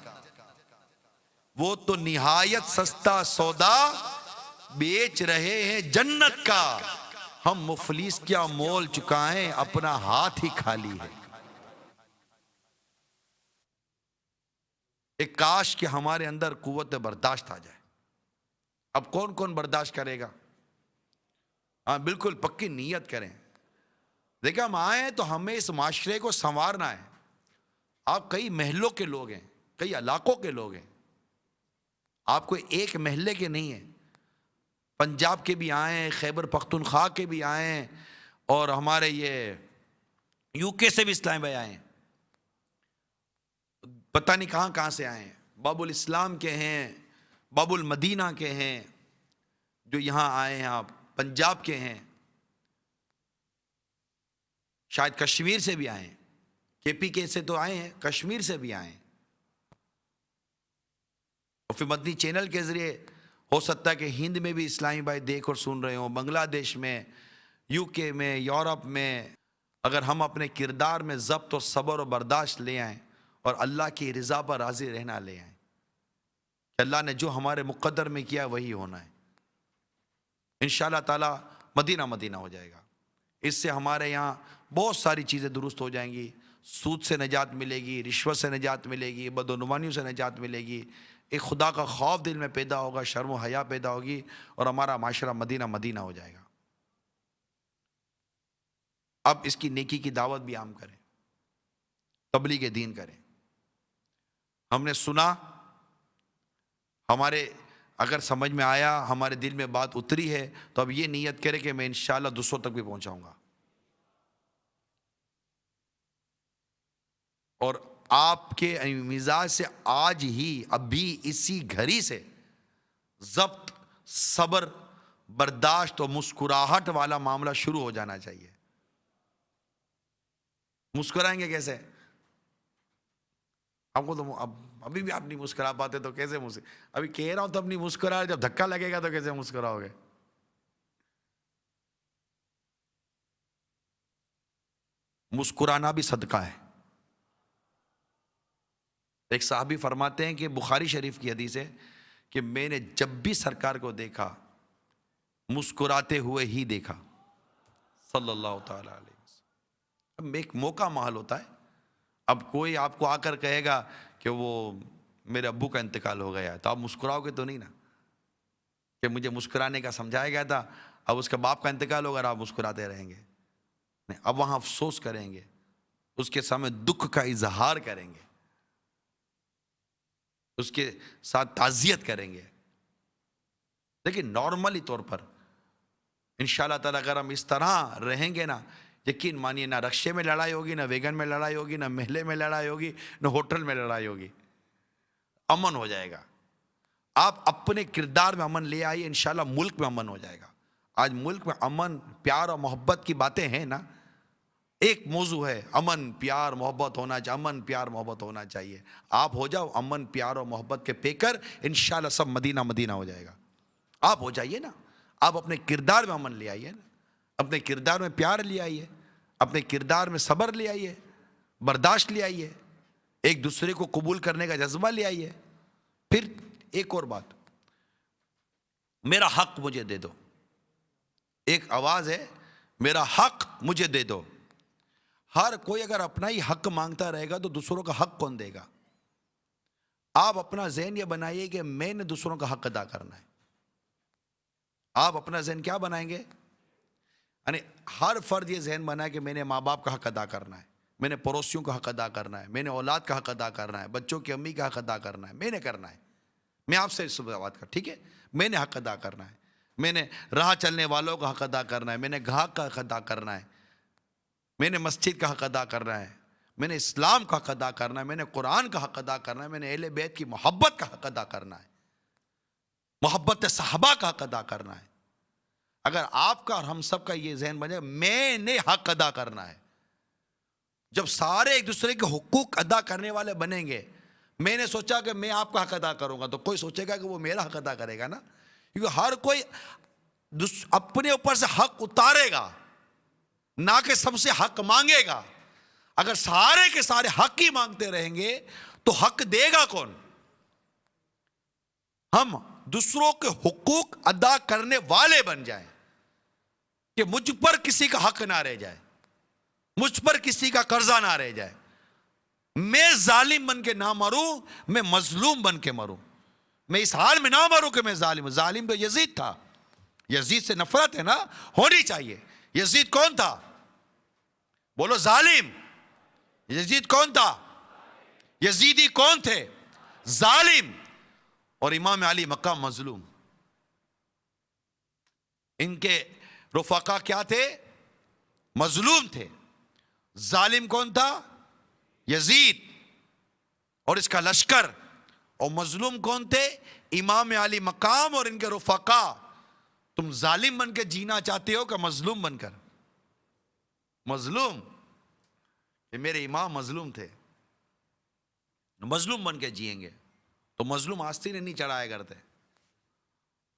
وہ تو نہایت سستا سودا بیچ رہے ہیں جنت کا۔ ہم مفلس کیا مول چکائیں، اپنا ہاتھ ہی خالی ہے۔ ایک کاش کہ ہمارے اندر قوت برداشت آ جائے۔ اب کون کون برداشت کرے گا؟ ہاں بالکل پکی نیت کریں۔ دیکھیں ہم آئے ہیں تو ہمیں اس معاشرے کو سنوارنا ہے۔ آپ کئی محلوں کے لوگ ہیں، کئی علاقوں کے لوگ ہیں، آپ کوئی ایک محلے کے نہیں ہیں۔ پنجاب کے بھی آئے ہیں، خیبر پختونخوا کے بھی آئے ہیں، اور ہمارے یہ یو کے سے بھی اسلام بھائی آئے ہیں، پتہ نہیں کہاں کہاں سے آئے ہیں، باب الاسلام کے ہیں، باب المدینہ کے ہیں، جو یہاں آئے ہیں، آپ پنجاب کے ہیں، شاید کشمیر سے بھی آئے ہیں، کے پی کے سے تو آئے ہیں، کشمیر سے بھی آئے ہیں، اور پھر مدنی چینل کے ذریعے ہو سکتا ہے کہ ہند میں بھی اسلامی بھائی دیکھ اور سن رہے ہوں، بنگلہ دیش میں، یو کے میں، یورپ میں۔ اگر ہم اپنے کردار میں ضبط و صبر و برداشت لے آئیں اور اللہ کی رضا پر راضی رہنا لے آئیں کہ اللہ نے جو ہمارے مقدر میں کیا وہی ہونا ہے، انشاءاللہ تعالی مدینہ مدینہ ہو جائے گا۔ اس سے ہمارے یہاں بہت ساری چیزیں درست ہو جائیں گی، سود سے نجات ملے گی، رشوت سے نجات ملے گی، بدعنوانیوں سے نجات ملے گی، ایک خدا کا خوف دل میں پیدا ہوگا، شرم و حیا پیدا ہوگی، اور ہمارا معاشرہ مدینہ مدینہ ہو جائے گا۔ اب اس کی نیکی کی دعوت بھی عام کریں، تبلیغ دین کریں۔ ہم نے سنا، ہمارے اگر سمجھ میں آیا، ہمارے دل میں بات اتری ہے، تو اب یہ نیت کرے کہ میں انشاءاللہ دوسروں تک بھی پہنچاؤں گا، اور آپ کے مزاج سے آج ہی ابھی اسی گھڑی سے ضبط، صبر، برداشت اور مسکراہٹ والا معاملہ شروع ہو جانا چاہیے۔ مسکرائیں گے کیسے؟ آپ کو تو ابھی بھی آپ نہیں مسکرا پاتے تو کیسے ابھی کہہ رہا ہوں تو اب نہیں مسکرا، جب دھکا لگے گا تو کیسے مسکراؤ گے؟ مسکرانا بھی صدقہ ہے۔ ایک صحابی فرماتے ہیں کہ بخاری شریف کی حدیث ہے کہ میں نے جب بھی سرکار کو دیکھا مسکراتے ہوئے ہی دیکھا، صلی اللہ تعالی علیہ وسلم۔ اب ایک موقع محال ہوتا ہے، اب کوئی آپ کو آ کر کہے گا کہ وہ میرے ابو کا انتقال ہو گیا ہے تو آپ مسکراؤ گے تو نہیں نا، کہ مجھے مسکرانے کا سمجھایا گیا تھا، اب اس کے باپ کا انتقال ہوگا اور آپ مسکراتے رہیں گے؟ نہیں، اب وہاں افسوس کریں گے، اس کے سامنے دکھ کا اظہار کریں گے، اس کے ساتھ تعزیت کریں گے۔ لیکن نارملی طور پر انشاءاللہ تعالیٰ اگر ہم اس طرح رہیں گے نا، یقین مانیے نہ رکشے میں لڑائی ہوگی، نہ ویگن میں لڑائی ہوگی، نہ محلے میں لڑائی ہوگی، نہ ہوٹل میں لڑائی ہوگی، امن ہو جائے گا۔ آپ اپنے کردار میں امن لے آئیے، انشاءاللہ ملک میں امن ہو جائے گا۔ آج ملک میں امن، پیار اور محبت کی باتیں ہیں نا، ایک موضوع ہے امن پیار محبت ہونا چاہیے، امن پیار محبت ہونا چاہیے۔ آپ ہو جاؤ امن پیار اور محبت کے پیکر، انشاءاللہ سب مدینہ مدینہ ہو جائے گا۔ آپ ہو جائیے نا، آپ اپنے کردار میں امن لے آئیے نا، اپنے کردار میں پیار لے آئیے، اپنے کردار میں صبر لے آئیے، برداشت لے آئیے، ایک دوسرے کو قبول کرنے کا جذبہ لے آئیے۔ پھر ایک اور بات، میرا حق مجھے دے دو، ایک آواز ہے میرا حق مجھے دے دو۔ ہر کوئی اگر اپنا ہی حق مانگتا رہے گا تو دوسروں کا حق کون دے گا؟ آپ اپنا ذہن یہ بنائیے کہ میں نے دوسروں کا حق ادا کرنا ہے۔ آپ اپنا ذہن کیا بنائیں گے؟ یعنی ہر فرد یہ ذہن بنائے کہ میں نے ماں باپ کا حق ادا کرنا ہے، میں نے پڑوسیوں کا حق ادا کرنا ہے، میں نے اولاد کا حق ادا کرنا ہے، بچوں کی امی کا حق ادا کرنا ہے، میں نے کرنا ہے۔ میں آپ سے اس بات کر، ٹھیک ہے، میں نے حق ادا کرنا ہے، میں نے راہ چلنے والوں کا حق ادا کرنا ہے، میں نے گاہک کا حق ادا کرنا ہے، میں نے مسجد کا حق ادا کرنا ہے، میں نے اسلام کا حق ادا کرنا ہے، میں نے قرآن کا حق ادا کرنا ہے، میں نے اہل بیت کی محبت کا حق ادا کرنا ہے، محبت صحابہ کا حق ادا کرنا ہے۔ اگر آپ کا اور ہم سب کا یہ ذہن بن جائے میں نے حق ادا کرنا ہے، جب سارے ایک دوسرے کے حقوق ادا کرنے والے بنیں گے، میں نے سوچا کہ میں آپ کا حق ادا کروں گا تو کوئی سوچے گا کہ وہ میرا حق ادا کرے گا نا، کیونکہ ہر کوئی اپنے اوپر سے حق اتارے گا، نہ کہ سب سے حق مانگے گا۔ اگر سارے کے سارے حق ہی مانگتے رہیں گے تو حق دے گا کون؟ ہم دوسروں کے حقوق ادا کرنے والے بن جائیں کہ مجھ پر کسی کا حق نہ رہ جائے، مجھ پر کسی کا قرضہ نہ رہ جائے، میں ظالم بن کے نہ مروں، میں مظلوم بن کے مروں، میں اس حال میں نہ مروں کہ میں ظالم ہوں۔ ظالم تو یزید تھا، یزید سے نفرت ہے نا، ہونی چاہیے۔ یزید کون تھا؟ بولو ظالم۔ یزید کون تھا؟ یزیدی کون تھے؟ ظالم۔ اور امام علی مقام مظلوم۔ ان کے رفقا کیا تھے؟ مظلوم تھے۔ ظالم کون تھا؟ یزید اور اس کا لشکر، اور مظلوم کون تھے؟ امام علی مقام اور ان کے رفقا۔ تم ظالم بن کے جینا چاہتے ہو کہ مظلوم بن کر؟ مظلوم، کہ میرے امام مظلوم تھے، مظلوم بن کے جئیں گے تو مظلوم آستین نہیں چڑھایا کرتے،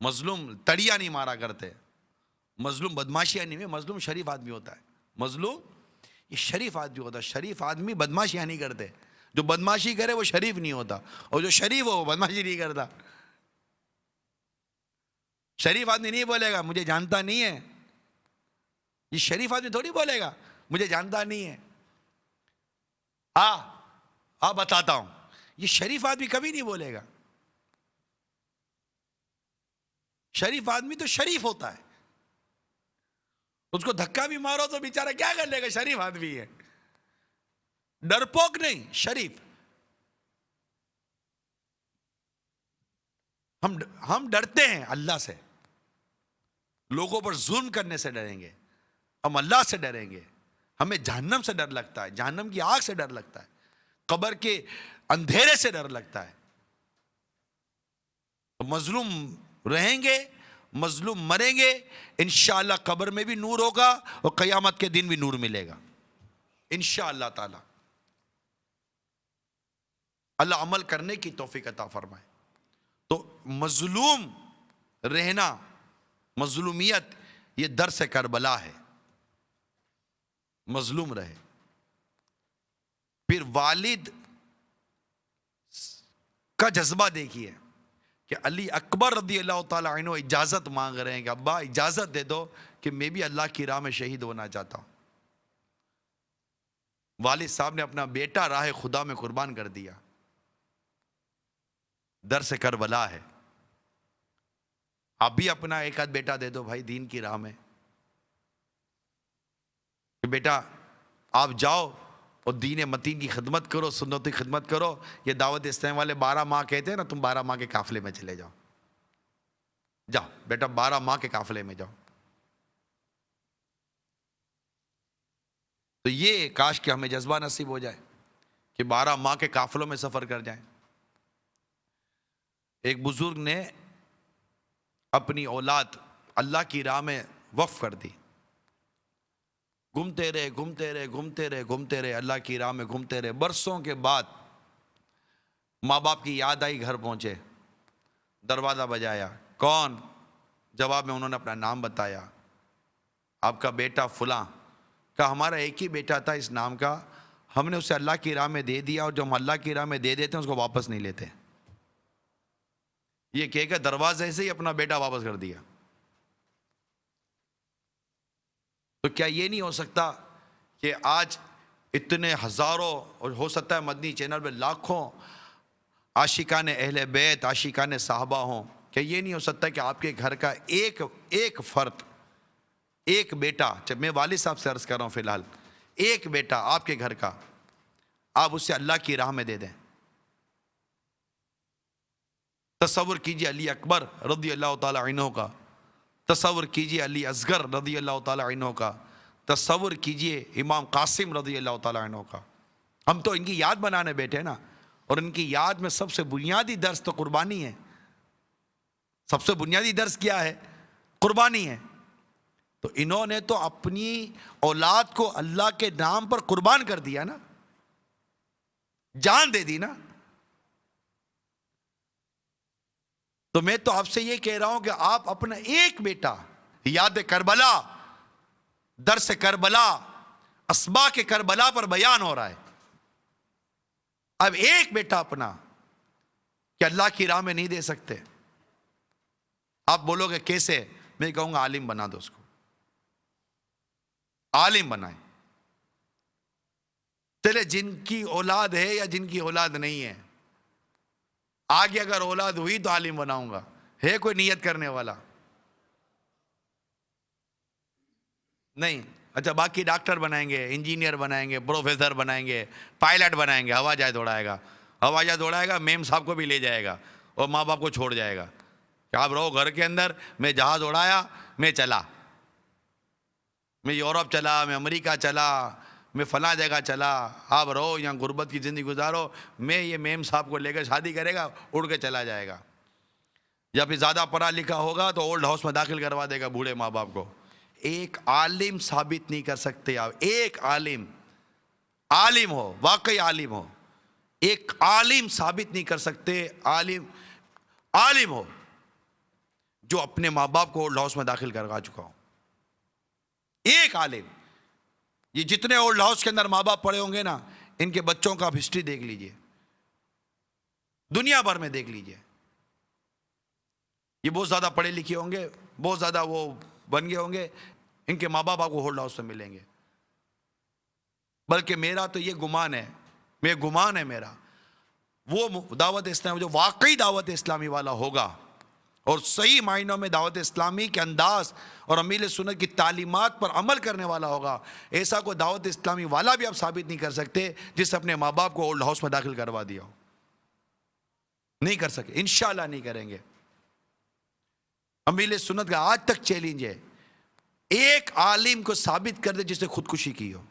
مظلوم تڑیا نہیں مارا کرتے، مظلوم بدماشیاں نہیں، مظلوم شریف آدمی ہوتا ہے، مظلوم یہ شریف آدمی ہوتا ہے۔ شریف آدمی بدماشیاں نہیں کرتے، جو بدماشی کرے وہ شریف نہیں ہوتا، اور جو شریف ہو وہ بدماشی نہیں کرتا۔ شریف آدمی نہیں بولے گا مجھے جانتا نہیں ہے، یہ شریف آدمی تھوڑی بولے گا مجھے جانتا نہیں ہے، بتاتا ہوں۔ یہ شریف آدمی کبھی نہیں بولے گا۔ شریف آدمی تو شریف ہوتا ہے، اس کو دھکا بھی مارو تو بیچارہ کیا کر لے گا، شریف آدمی ہے، ڈرپوک نہیں، شریف۔ ہم ڈرتے ہیں اللہ سے، لوگوں پر ظلم کرنے سے ڈریں گے، ہم اللہ سے ڈریں گے۔ ہمیں جہنم سے ڈر لگتا ہے، جہنم کی آگ سے ڈر لگتا ہے، قبر کے اندھیرے سے ڈر لگتا ہے۔ مظلوم رہیں گے، مظلوم مریں گے، انشاءاللہ قبر میں بھی نور ہوگا اور قیامت کے دن بھی نور ملے گا انشاءاللہ تعالی۔ اللہ عمل کرنے کی توفیق عطا فرمائے۔ تو مظلوم رہنا، مظلومیت یہ درس کربلا ہے، مظلوم رہے۔ پھر والد کا جذبہ دیکھیے کہ علی اکبر رضی اللہ تعالیٰ عنہ اجازت مانگ رہے ہیں کہ ابا اجازت دے دو کہ میں بھی اللہ کی راہ میں شہید ہونا چاہتا ہوں۔ والد صاحب نے اپنا بیٹا راہ خدا میں قربان کر دیا۔ درس کربلا ہے۔ آپ بھی اپنا ایک آدھ بیٹا دے دو بھائی دین کی راہ میں، کہ بیٹا آپ جاؤ اور دین متین کی خدمت کرو، سنت کی خدمت کرو۔ یہ دعوت اسلام والے 12 ماہ کہتے ہیں نا، تم 12 ماہ کے قافلے میں چلے جاؤ، جاؤ بیٹا 12 ماہ کے قافلے میں جاؤ۔ تو یہ کاش کہ ہمیں جذبہ نصیب ہو جائے کہ 12 ماہ کے قافلوں میں سفر کر جائیں۔ ایک بزرگ نے اپنی اولاد اللہ کی راہ میں وقف کر دی، گھومتے رہے گھومتے رہے گھومتے رہے گھومتے رہے، اللہ کی راہ میں گھومتے رہے۔ برسوں کے بعد ماں باپ کی یاد آئی، گھر پہنچے، دروازہ بجایا، کون؟ جواب میں انہوں نے اپنا نام بتایا، آپ کا بیٹا فلاں۔ کہا ہمارا ایک ہی بیٹا تھا اس نام کا، ہم نے اسے اللہ کی راہ میں دے دیا، اور جو ہم اللہ کی راہ میں دے دیتے ہیں اس کو واپس نہیں لیتے۔ یہ کہہ کہ دروازے سے ہی اپنا بیٹا واپس کر دیا۔ تو کیا یہ نہیں ہو سکتا کہ آج اتنے ہزاروں، اور ہو سکتا ہے مدنی چینل پہ لاکھوں عاشقان اہل بیت، عاشقان صحابہ ہوں، کیا یہ نہیں ہو سکتا کہ آپ کے گھر کا ایک فرد، ایک بیٹا، جب میں والد صاحب سے عرض کر رہا ہوں فی الحال، ایک بیٹا آپ کے گھر کا، آپ اسے اللہ کی راہ میں دے دیں۔ تصور کیجئے علی اکبر رضی اللہ تعالی عنہ کا، تصور کیجئے علی اصغر رضی اللہ تعالی عنہ کا، تصور کیجئے امام قاسم رضی اللہ تعالیٰ عنہ کا، ہم تو ان کی یاد بنانے بیٹھے نا، اور ان کی یاد میں سب سے بنیادی درس تو قربانی ہے. سب سے بنیادی درس کیا ہے؟ قربانی ہے. تو انہوں نے تو اپنی اولاد کو اللہ کے نام پر قربان کر دیا نا، جان دے دی نا. تو میں تو آپ سے یہ کہہ رہا ہوں کہ آپ اپنا ایک بیٹا، یاد کربلا، درس کربلا، اسباق کربلا پر بیان ہو رہا ہے، اب ایک بیٹا اپنا کہ اللہ کی راہ میں نہیں دے سکتے. آپ بولو گے کیسے؟ میں کہوں گا عالم بنا دو اس کو، عالم بنائیں. چلے جن کی اولاد ہے یا جن کی اولاد نہیں ہے، آگے اگر اولاد ہوئی تو عالم بناؤں گا. ہے کوئی نیت کرنے والا؟ نہیں. اچھا باقی ڈاکٹر بنائیں گے، انجینئر بنائیں گے، پروفیسر بنائیں گے، پائلٹ بنائیں گے، ہوائی جہاز دوڑائے گا. ہوائی جہاز دوڑائے گا، میم صاحب کو بھی لے جائے گا اور ماں باپ کو چھوڑ جائے گا کہ آپ رہو گھر کے اندر، میں جہاز اڑایا، میں چلا، میں یورپ چلا، میں امریکہ چلا، میں فلاں جگہ چلا، آپ رہو یہاں غربت کی زندگی گزارو. میں یہ میم صاحب کو لے کر شادی کرے گا، اڑ کے چلا جائے گا. یا پھر زیادہ پڑھا لکھا ہوگا تو اولڈ ہاؤس میں داخل کروا دے گا بوڑھے ماں باپ کو. ایک عالم ثابت نہیں کر سکتے آپ. ایک عالم ہو، واقعی عالم ہو، ایک عالم ثابت نہیں کر سکتے. عالم ہو جو اپنے ماں باپ کو اولڈ ہاؤس میں داخل کروا چکا ہو. ایک عالم. یہ جتنے اولڈ ہاؤس کے اندر ماں باپ پڑے ہوں گے نا، ان کے بچوں کا آپ ہسٹری دیکھ لیجئے، دنیا بھر میں دیکھ لیجئے. یہ بہت زیادہ پڑھے لکھے ہوں گے، بہت زیادہ وہ بن گئے ہوں گے، ان کے ماں باپ آپ کو اولڈ ہاؤس میں ملیں گے. بلکہ میرا تو یہ گمان ہے میرا، وہ دعوت اسلامی جو واقعی دعوت اسلامی والا ہوگا اور صحیح معنوں میں دعوت اسلامی کے انداز اور امیل سنت کی تعلیمات پر عمل کرنے والا ہوگا، ایسا کوئی دعوت اسلامی والا بھی آپ ثابت نہیں کر سکتے جس اپنے ماں باپ کو اولڈ ہاؤس میں داخل کروا دیا ہو. نہیں کر سکے، انشاءاللہ نہیں کریں گے. امیل سنت کا آج تک چیلنج ہے، ایک عالم کو ثابت کر دے جس نے خودکشی کی ہو.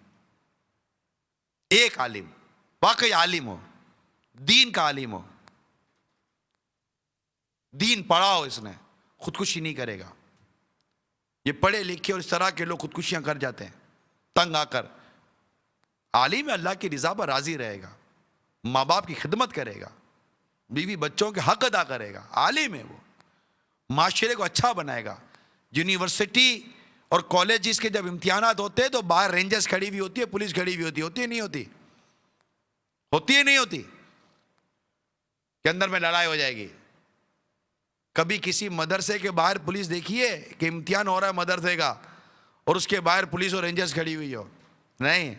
ایک عالم، واقعی عالم ہو، دین کا عالم ہو، دین پڑھا ہو، اس نے خودکشی نہیں کرے گا. یہ پڑھے لکھے اور اس طرح کے لوگ خودکشیاں کر جاتے ہیں تنگ آ کر. عالم اللہ کی رضا پر راضی رہے گا، ماں باپ کی خدمت کرے گا، بیوی بچوں کے حق ادا کرے گا. عالم ہے وہ، معاشرے کو اچھا بنائے گا. یونیورسٹی اور کالجز کے جب امتحانات ہوتے ہیں تو باہر رینجرز کھڑی ہوئی ہوتی ہے، پولیس کھڑی ہوئی ہوتی ہے نہیں ہوتی؟ ہوتی ہے نہیں ہوتی؟ کہ اندر میں لڑائی ہو جائے گی. کبھی کسی مدرسے کے باہر پولیس دیکھیے کہ امتحان ہو رہا ہے مدرسے کا اور اس کے باہر پولیس اور رینجرز کھڑی ہوئی ہو؟ نہیں.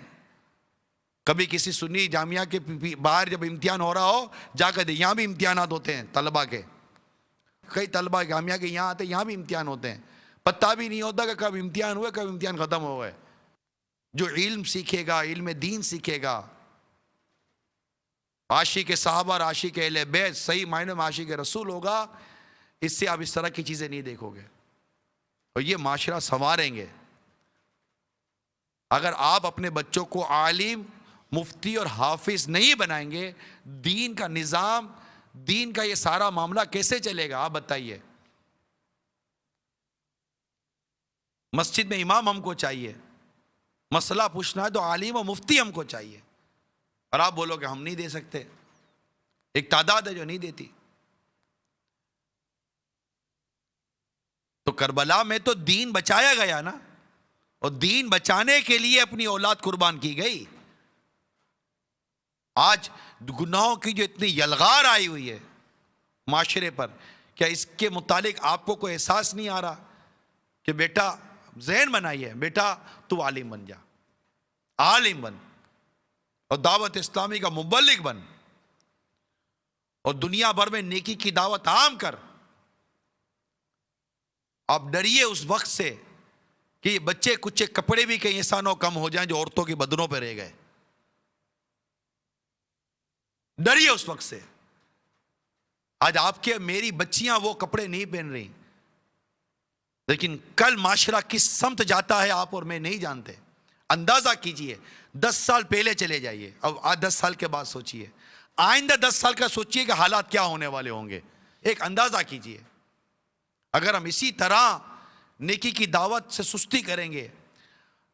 کبھی کسی سنی جامعہ کے باہر جب امتحان ہو رہا ہو جا کر یہاں بھی امتحانات ہوتے ہیں طلبہ کے. کئی طلبہ جامعہ کے یہاں آتے ہیں، یہاں بھی امتحان ہوتے ہیں. پتہ بھی نہیں ہوتا کہ کب امتحان ہوئے کب امتحان ختم ہو گئے. جو علم سیکھے گا، علم دین سیکھے گا، عاشق صحابہ اور عاشق اہل بیت، صحیح معنی میں عاشق رسول ہوگا، اس سے آپ اس طرح کی چیزیں نہیں دیکھو گے اور یہ معاشرہ سنواریں گے. اگر آپ اپنے بچوں کو عالم، مفتی اور حافظ نہیں بنائیں گے، دین کا نظام، دین کا یہ سارا معاملہ کیسے چلے گا؟ آپ بتائیے. مسجد میں امام ہم کو چاہیے، مسئلہ پوچھنا ہے تو عالم و مفتی ہم کو چاہیے، اور آپ بولو کہ ہم نہیں دے سکتے. ایک تعداد ہے جو نہیں دیتی. تو کربلا میں تو دین بچایا گیا نا، اور دین بچانے کے لیے اپنی اولاد قربان کی گئی. آج گناہوں کی جو اتنی یلغار آئی ہوئی ہے معاشرے پر، کیا اس کے متعلق آپ کو کوئی احساس نہیں آ رہا کہ بیٹا ذہن بنائیے، بیٹا تو عالم بن جا، عالم بن اور دعوت اسلامی کا مبلغ بن اور دنیا بھر میں نیکی کی دعوت عام کر. آپ ڈریے اس وقت سے کہ یہ بچے کچے کپڑے بھی کہیں ایسا نہ کم ہو جائیں جو عورتوں کی بدنوں پہ رہ گئے. ڈریے اس وقت سے. آج آپ کے میری بچیاں وہ کپڑے نہیں پہن رہی، لیکن کل معاشرہ کس سمت جاتا ہے آپ اور میں نہیں جانتے. اندازہ کیجئے 10 سال پہلے چلے جائیے، اب آج 10 سال کے بعد سوچئے، آئندہ 10 سال کا سوچئے کہ حالات کیا ہونے والے ہوں گے، ایک اندازہ کیجئے۔ اگر ہم اسی طرح نیکی کی دعوت سے سستی کریں گے،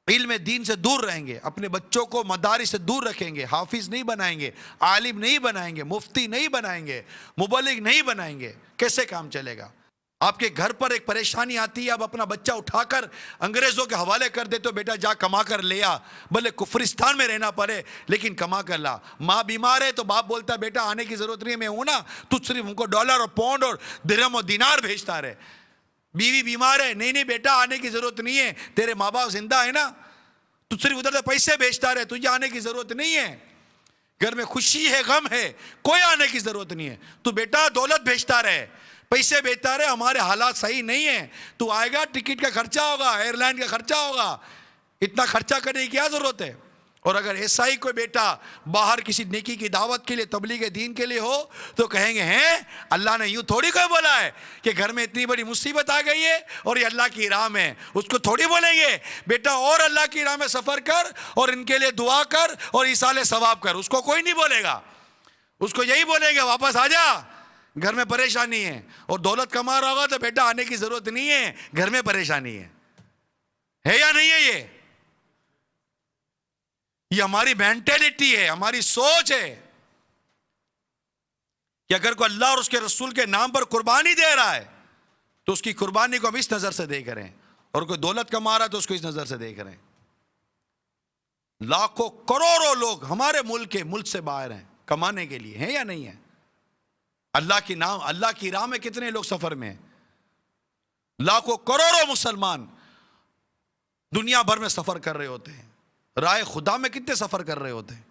علم دین سے دور رہیں گے، اپنے بچوں کو مدارس سے دور رکھیں گے، حافظ نہیں بنائیں گے، عالم نہیں بنائیں گے، مفتی نہیں بنائیں گے، مبلغ نہیں بنائیں گے، کیسے کام چلے گا؟ آپ کے گھر پر ایک پریشانی آتی ہے، آپ اپنا بچہ اٹھا کر انگریزوں کے حوالے کر دیتے ہو، بیٹا جا کما کر لے آ، بھلے کفرستان میں رہنا پڑے لیکن کما کر لا۔ ماں بیمار ہے تو باپ بولتا ہے بیٹا آنے کی ضرورت نہیں ہے، میں ہوں نا، تو صرف ان کو ڈالر اور پاؤنڈ اور درہم اور دینار بھیجتا رہے۔ بیوی بیمار ہے، نہیں نہیں بیٹا آنے کی ضرورت نہیں ہے، تیرے ماں باپ زندہ ہے نا، تو صرف ادھر سے پیسے بھیجتا رہے، تجھے آنے کی ضرورت نہیں ہے۔ گھر میں خوشی ہے، غم ہے، کوئی آنے کی ضرورت نہیں ہے، تو بیٹا دولت بھیجتا رہے، پیسے بھیجتا رہے، ہمارے حالات صحیح نہیں ہیں، تو آئے گا ٹکٹ کا خرچہ ہوگا، ایئر لائن کا خرچہ ہوگا، اتنا خرچہ کرنے کی کیا ضرورت ہے؟ اور اگر ایسا ہی کوئی بیٹا باہر کسی نیکی کی دعوت کے لیے، تبلیغ دین کے لیے ہو تو کہیں گے ہیں اللہ نے یوں تھوڑی کوئی بولا ہے کہ گھر میں اتنی بڑی مصیبت آ گئی ہے اور یہ اللہ کی راہ میں، اس کو تھوڑی بولیں گے بیٹا اور اللہ کی راہ میں سفر کر اور ان کے لیے دعا کر اور ایصال ثواب کر، اس کو کوئی نہیں بولے گا، اس کو یہی بولیں گے واپس آ جا، گھر میں پریشانی ہے، اور دولت کما رہا ہوگا تو بیٹا آنے کی ضرورت نہیں ہے، گھر میں پریشانی ہے یا نہیں ہے؟ یہ ہماری مینٹیلٹی ہے، ہماری سوچ ہے کہ اگر کوئی اللہ اور اس کے رسول کے نام پر قربانی دے رہا ہے تو اس کی قربانی کو ہم اس نظر سے دیکھ رہے ہیں، اور کوئی دولت کما رہا ہے تو اس کو اس نظر سے دیکھ رہے ہیں۔ لاکھوں کروڑوں لوگ ہمارے ملک سے باہر ہیں کمانے کے لیے، ہیں یا نہیں ہیں؟ اللہ کی راہ میں کتنے لوگ سفر میں ہیں؟ لاکھوں کروڑوں مسلمان دنیا بھر میں سفر کر رہے ہوتے ہیں، راہ خدا میں کتنے سفر کر رہے ہوتے ہیں؟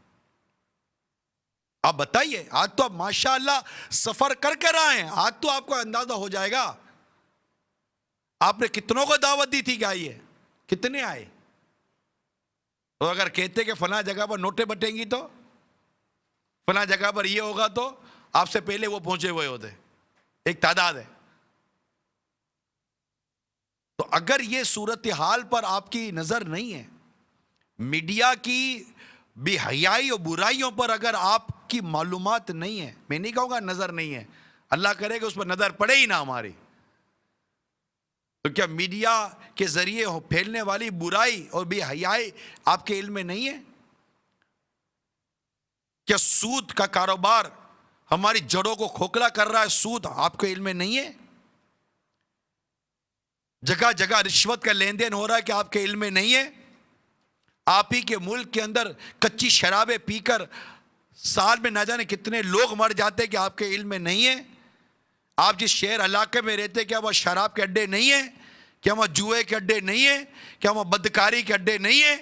آپ بتائیے، آج تو آپ ماشاءاللہ سفر کر کر آئے ہیں، آج تو آپ کو اندازہ ہو جائے گا آپ نے کتنوں کو دعوت دی تھی کہ آئیے، کتنے آئے؟ اور اگر کہتے کہ فلاں جگہ پر نوٹیں بٹیں گی تو فلاں جگہ پر یہ ہوگا تو آپ سے پہلے وہ پہنچے ہوئے ہوتے، ایک تعداد ہے۔ تو اگر یہ صورتحال پر آپ کی نظر نہیں ہے، میڈیا کی بے حیائی اور برائیوں پر اگر آپ کی معلومات نہیں ہے، میں نہیں کہوں گا نظر نہیں ہے، اللہ کرے کہ اس پر نظر پڑے ہی نہ ہماری، تو کیا میڈیا کے ذریعے پھیلنے والی برائی اور بے حیائی آپ کے علم میں نہیں ہے؟ کیا سود کا کاروبار ہماری جڑوں کو کھوکھلا کر رہا ہے، سود آپ کے علم میں نہیں ہے؟ جگہ جگہ رشوت کا لین دین ہو رہا ہے کہ آپ کے علم میں نہیں ہے؟ آپ ہی کے ملک کے اندر کچی شرابیں پی کر سال میں نہ جانے کتنے لوگ مر جاتے کہ آپ کے علم میں نہیں ہے؟ آپ جس شہر علاقے میں رہتے کیا وہ شراب کے اڈے نہیں ہیں؟ کیا وہ جوئے کے اڈے نہیں ہیں؟ کیا وہ بدکاری کے اڈے نہیں ہیں؟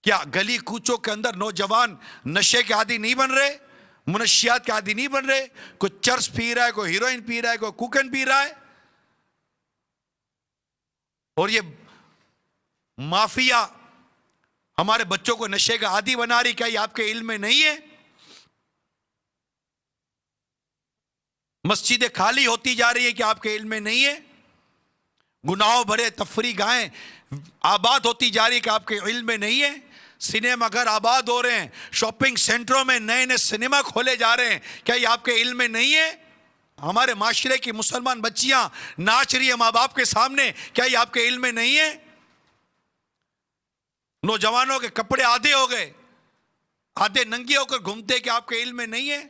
کیا گلی کوچوں کے اندر نوجوان نشے کے عادی نہیں بن رہے، منشیات کے عادی نہیں بن رہے؟ کوئی چرس پی رہا ہے، کوئی ہیروئن پی رہا ہے، کوئی کوکین پی رہا ہے، اور یہ مافیا ہمارے بچوں کو نشے کا عادی بنا رہی، کیا یہ آپ کے علم میں نہیں ہے؟ مسجدیں خالی ہوتی جا رہی ہے کہ آپ کے علم میں نہیں ہے؟ گناہوں بھرے تفریح گاہیں آباد ہوتی جا رہی ہے کہ آپ کے علم میں نہیں ہے؟ سنیما گھر آباد ہو رہے ہیں، شاپنگ سینٹروں میں نئے نئے سنیما کھولے جا رہے ہیں، کیا یہ آپ کے علم میں نہیں ہے؟ ہمارے معاشرے کی مسلمان بچیاں ناچ رہی ہیں ماں باپ کے سامنے، کیا یہ آپ کے علم میں نہیں ہے؟ نوجوانوں کے کپڑے آدھے ہو گئے، آدھے ننگے ہو کر گھومتے، کہ آپ کے علم میں نہیں ہے؟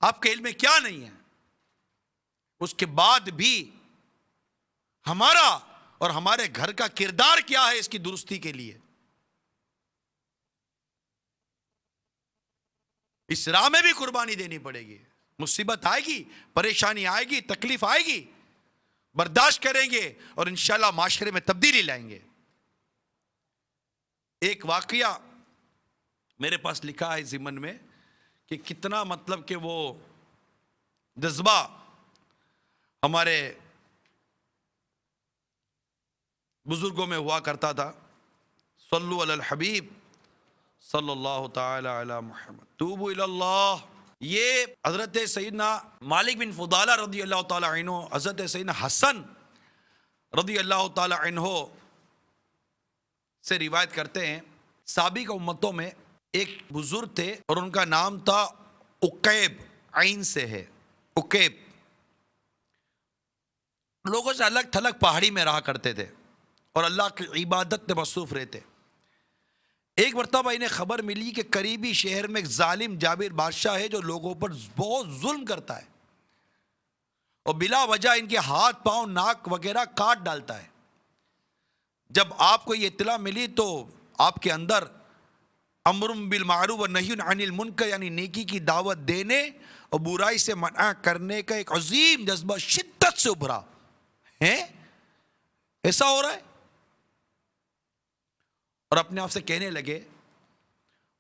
آپ کے علم میں کیا نہیں ہے؟ اس کے بعد بھی ہمارا اور ہمارے گھر کا کردار کیا ہے اس کی درستی کے لیے؟ اس راہ میں بھی قربانی دینی پڑے گی، مصیبت آئے گی، پریشانی آئے گی، تکلیف آئے گی، برداشت کریں گے اور انشاءاللہ معاشرے میں تبدیلی لائیں گے۔ ایک واقعہ میرے پاس لکھا ہے ضمن میں کہ کتنا مطلب کہ وہ جذبہ ہمارے بزرگوں میں ہوا کرتا تھا۔ صلو علی الحبیب صلی اللہ تعالی علی محمد، توبوا الی اللہ، یہ حضرت سیدنا مالک بن فضالہ رضی اللہ تعالی عنہ، حضرت سیدنا حسن رضی اللہ تعالی عنہ سے روایت کرتے ہیں، سابق امتوں میں ایک بزرگ تھے اور ان کا نام تھا عقیب، عین سے ہے عقیب۔ لوگوں سے الگ تھلگ پہاڑی میں رہا کرتے تھے اور اللہ کی عبادت میں مصروف رہتے۔ ایک مرتبہ انہیں خبر ملی کہ قریبی شہر میں ایک ظالم جابر بادشاہ ہے جو لوگوں پر بہت ظلم کرتا ہے اور بلا وجہ ان کے ہاتھ پاؤں ناک وغیرہ کاٹ ڈالتا ہے۔ جب آپ کو یہ اطلاع ملی تو آپ کے اندر امر بالمعروف و نہی عن المنکر یعنی نیکی کی دعوت دینے اور برائی سے منع کرنے کا ایک عظیم جذبہ شدت سے ابھرا ہے۔ ایسا ہو رہا ہے، اور اپنے آپ سے کہنے لگے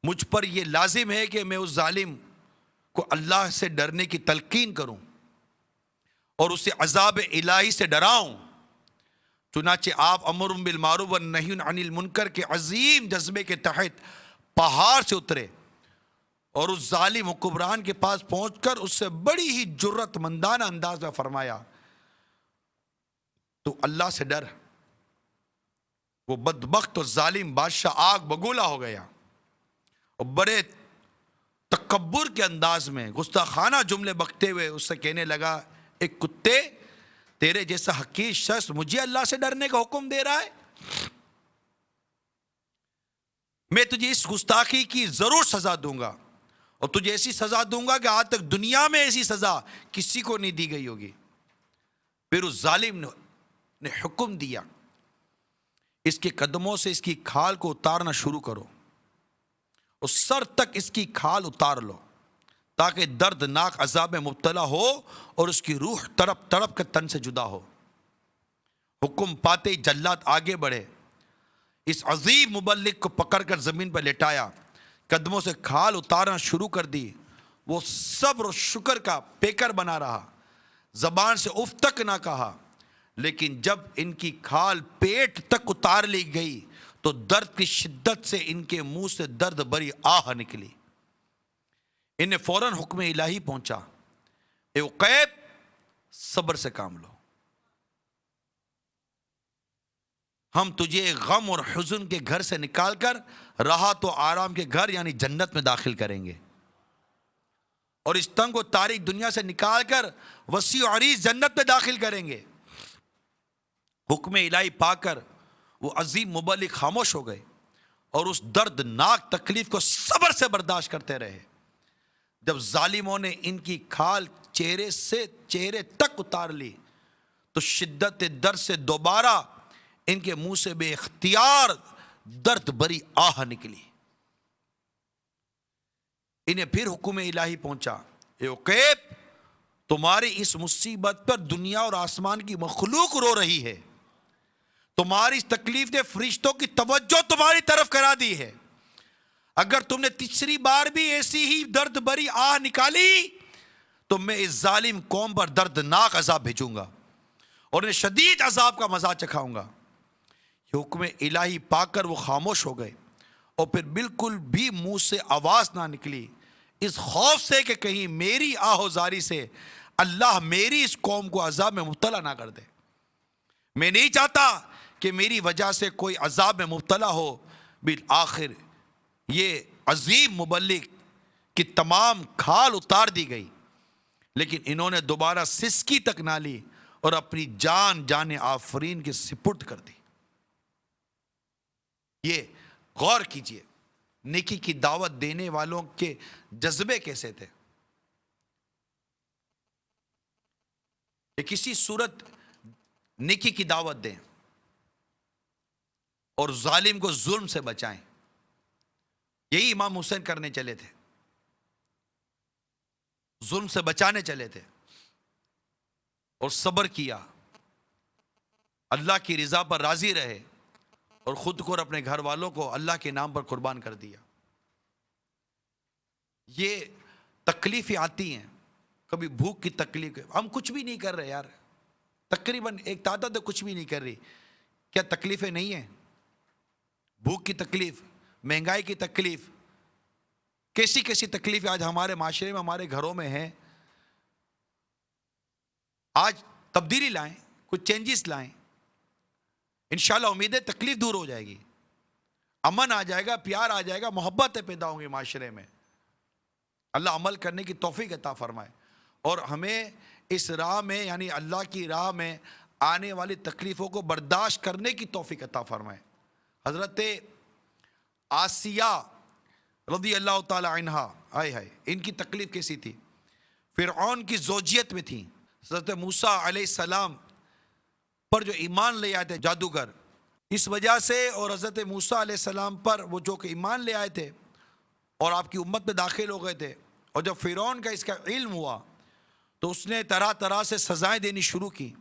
مجھ پر یہ لازم ہے کہ میں اس ظالم کو اللہ سے ڈرنے کی تلقین کروں اور اسے عذاب الہی سے ڈراؤں۔ چنانچہ آپ امر بالمعروف و نہی عن المنکر کے عظیم جذبے کے تحت پہاڑ سے اترے اور اس ظالم حکمران کے پاس پہنچ کر اس سے بڑی ہی جرت مندانہ انداز میں فرمایا، تو اللہ سے ڈر۔ وہ بدبخت اور ظالم بادشاہ آگ بگولا ہو گیا اور بڑے تکبر کے انداز میں گستاخانہ جملے بکتے ہوئے اس سے کہنے لگا، ایک کتے، تیرے جیسا حقیر شخص مجھے اللہ سے ڈرنے کا حکم دے رہا ہے؟ میں تجھے اس گستاخی کی ضرور سزا دوں گا اور تجھے ایسی سزا دوں گا کہ آج تک دنیا میں ایسی سزا کسی کو نہیں دی گئی ہوگی۔ پھر اس ظالم نے حکم دیا، اس کے قدموں سے اس کی کھال کو اتارنا شروع کرو اور سر تک اس کی کھال اتار لو تاکہ دردناک عذاب میں مبتلا ہو اور اس کی روح تڑپ تڑپ کر تن سے جدا ہو۔ حکم پاتے ہی جلاد آگے بڑھے، اس عظیم مبلغ کو پکڑ کر زمین پر لٹایا، قدموں سے کھال اتارنا شروع کر دی۔ وہ صبر و شکر کا پیکر بنا رہا، زبان سے اف تک نہ کہا، لیکن جب ان کی کھال پیٹ تک اتار لی گئی تو درد کی شدت سے ان کے منہ سے درد بری آہ نکلی۔ انہیں فوراً حکم الہی پہنچا، اے عقیب صبر سے کام لو، ہم تجھے غم اور حزن کے گھر سے نکال کر راحت و آرام کے گھر یعنی جنت میں داخل کریں گے، اور اس تنگ و تاریک دنیا سے نکال کر وسیع و عریض جنت میں داخل کریں گے۔ حکم الہی پا کر وہ عظیم مبلغ خاموش ہو گئے اور اس دردناک تکلیف کو صبر سے برداشت کرتے رہے۔ جب ظالموں نے ان کی کھال چہرے سے چہرے تک اتار لی تو شدت درد سے دوبارہ ان کے منہ سے بے اختیار درد بری آہ نکلی۔ انہیں پھر حکم الہی پہنچا، اے عقیب تمہاری اس مصیبت پر دنیا اور آسمان کی مخلوق رو رہی ہے، تمہاری اس تکلیف نے فرشتوں کی توجہ تمہاری طرف کرا دی ہے۔ اگر تم نے تیسری بار بھی ایسی ہی درد بری آہ نکالی تو میں اس ظالم قوم پر دردناک عذاب بھیجوں گا اور انہیں شدید عذاب کا مزہ چکھاؤں گا۔ حکم الہی پا کر وہ خاموش ہو گئے اور پھر بالکل بھی منہ سے آواز نہ نکلی، اس خوف سے کہ کہیں میری آہوزاری سے اللہ میری اس قوم کو عذاب میں مبتلا نہ کر دے۔ میں نہیں چاہتا کہ میری وجہ سے کوئی عذاب میں مبتلا ہو۔ بالآخر یہ عظیم مبلغ کی تمام کھال اتار دی گئی، لیکن انہوں نے دوبارہ سسکی تک نہ لی اور اپنی جان آفرین کے سپرد کر دی۔ یہ غور کیجئے نیکی کی دعوت دینے والوں کے جذبے کیسے تھے۔ کہ کسی صورت نیکی کی دعوت دیں اور ظالم کو ظلم سے بچائیں، یہی امام حسین کرنے چلے تھے، ظلم سے بچانے چلے تھے اور صبر کیا، اللہ کی رضا پر راضی رہے اور خود کو اور اپنے گھر والوں کو اللہ کے نام پر قربان کر دیا۔ یہ تکلیفیں آتی ہیں، کبھی بھوک کی تکلیف، ہم کچھ بھی نہیں کر رہے یار، تقریباً ایک تعداد کچھ بھی نہیں کر رہی، کیا تکلیفیں نہیں ہیں؟ بھوک کی تکلیف، مہنگائی کی تکلیف، کیسی کیسی تکلیفیں آج ہمارے معاشرے میں ہمارے گھروں میں ہیں. آج تبدیلی لائیں, کچھ چینجز لائیں, انشاءاللہ امید ہے تکلیف دور ہو جائے گی, امن آ جائے گا, پیار آ جائے گا, محبتیں پیدا ہوں گی معاشرے میں. اللہ عمل کرنے کی توفیق عطا فرمائے اور ہمیں اس راہ میں یعنی اللہ کی راہ میں آنے والی تکلیفوں کو برداشت کرنے کی توفیق عطا فرمائے. حضرت آسیہ رضی اللہ تعالی عنہا, ان کی تکلیف کیسی تھی؟ فرعون کی زوجیت میں تھی. حضرت موسیٰ علیہ السلام پر جو ایمان لے آئے تھے جادوگر, اس وجہ سے, اور حضرت موسیٰ علیہ السلام پر وہ جو کہ ایمان لے آئے تھے اور آپ کی امت میں داخل ہو گئے تھے, اور جب فرعون کا اس کا علم ہوا تو اس نے طرح طرح سے سزائیں دینی شروع کی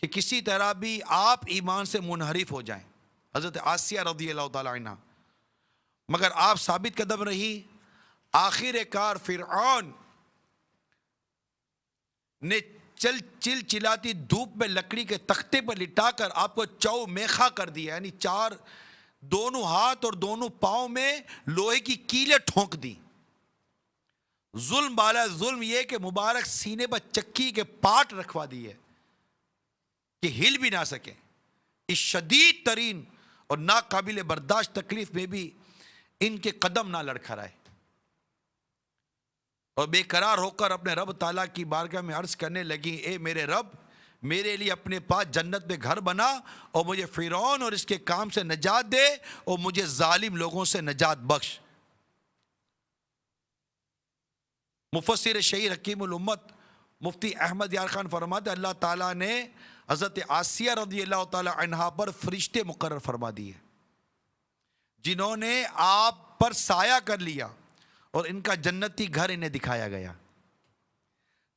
کہ کسی طرح بھی آپ ایمان سے منحرف ہو جائیں. حضرت آسیہ رضی اللہ تعالی عنہ, مگر آپ ثابت قدم رہی. آخر کار فرعون نے چل چلاتی دھوپ میں لکڑی کے تختے پر لٹا کر آپ کو چو میخا کر دیا, یعنی چار دونوں ہاتھ اور دونوں پاؤں میں لوہے کی کیلیں ٹھونک دی. ظلم بالا ظلم یہ کہ مبارک سینے پر چکی کے پاٹ رکھوا دیے کہ ہل بھی نہ سکے. اس شدید ترین اور ناقابل برداشت تکلیف میں بھی ان کے قدم نہ لڑکھڑائے اور بے قرار ہو کر اپنے رب تعالیٰ کی بارگاہ میں عرض کرنے لگی, اے میرے رب, میرے لیے اپنے پاس جنت میں گھر بنا اور مجھے فرعون اور اس کے کام سے نجات دے اور مجھے ظالم لوگوں سے نجات بخش. مفسر شہیر حکیم الامت مفتی احمد یار خان فرماتے اللہ تعالیٰ نے حضرت آسیہ رضی اللہ تعالی عنہا پر فرشتے مقرر فرما دیے جنہوں نے آپ پر سایہ کر لیا اور ان کا جنتی گھر انہیں دکھایا گیا,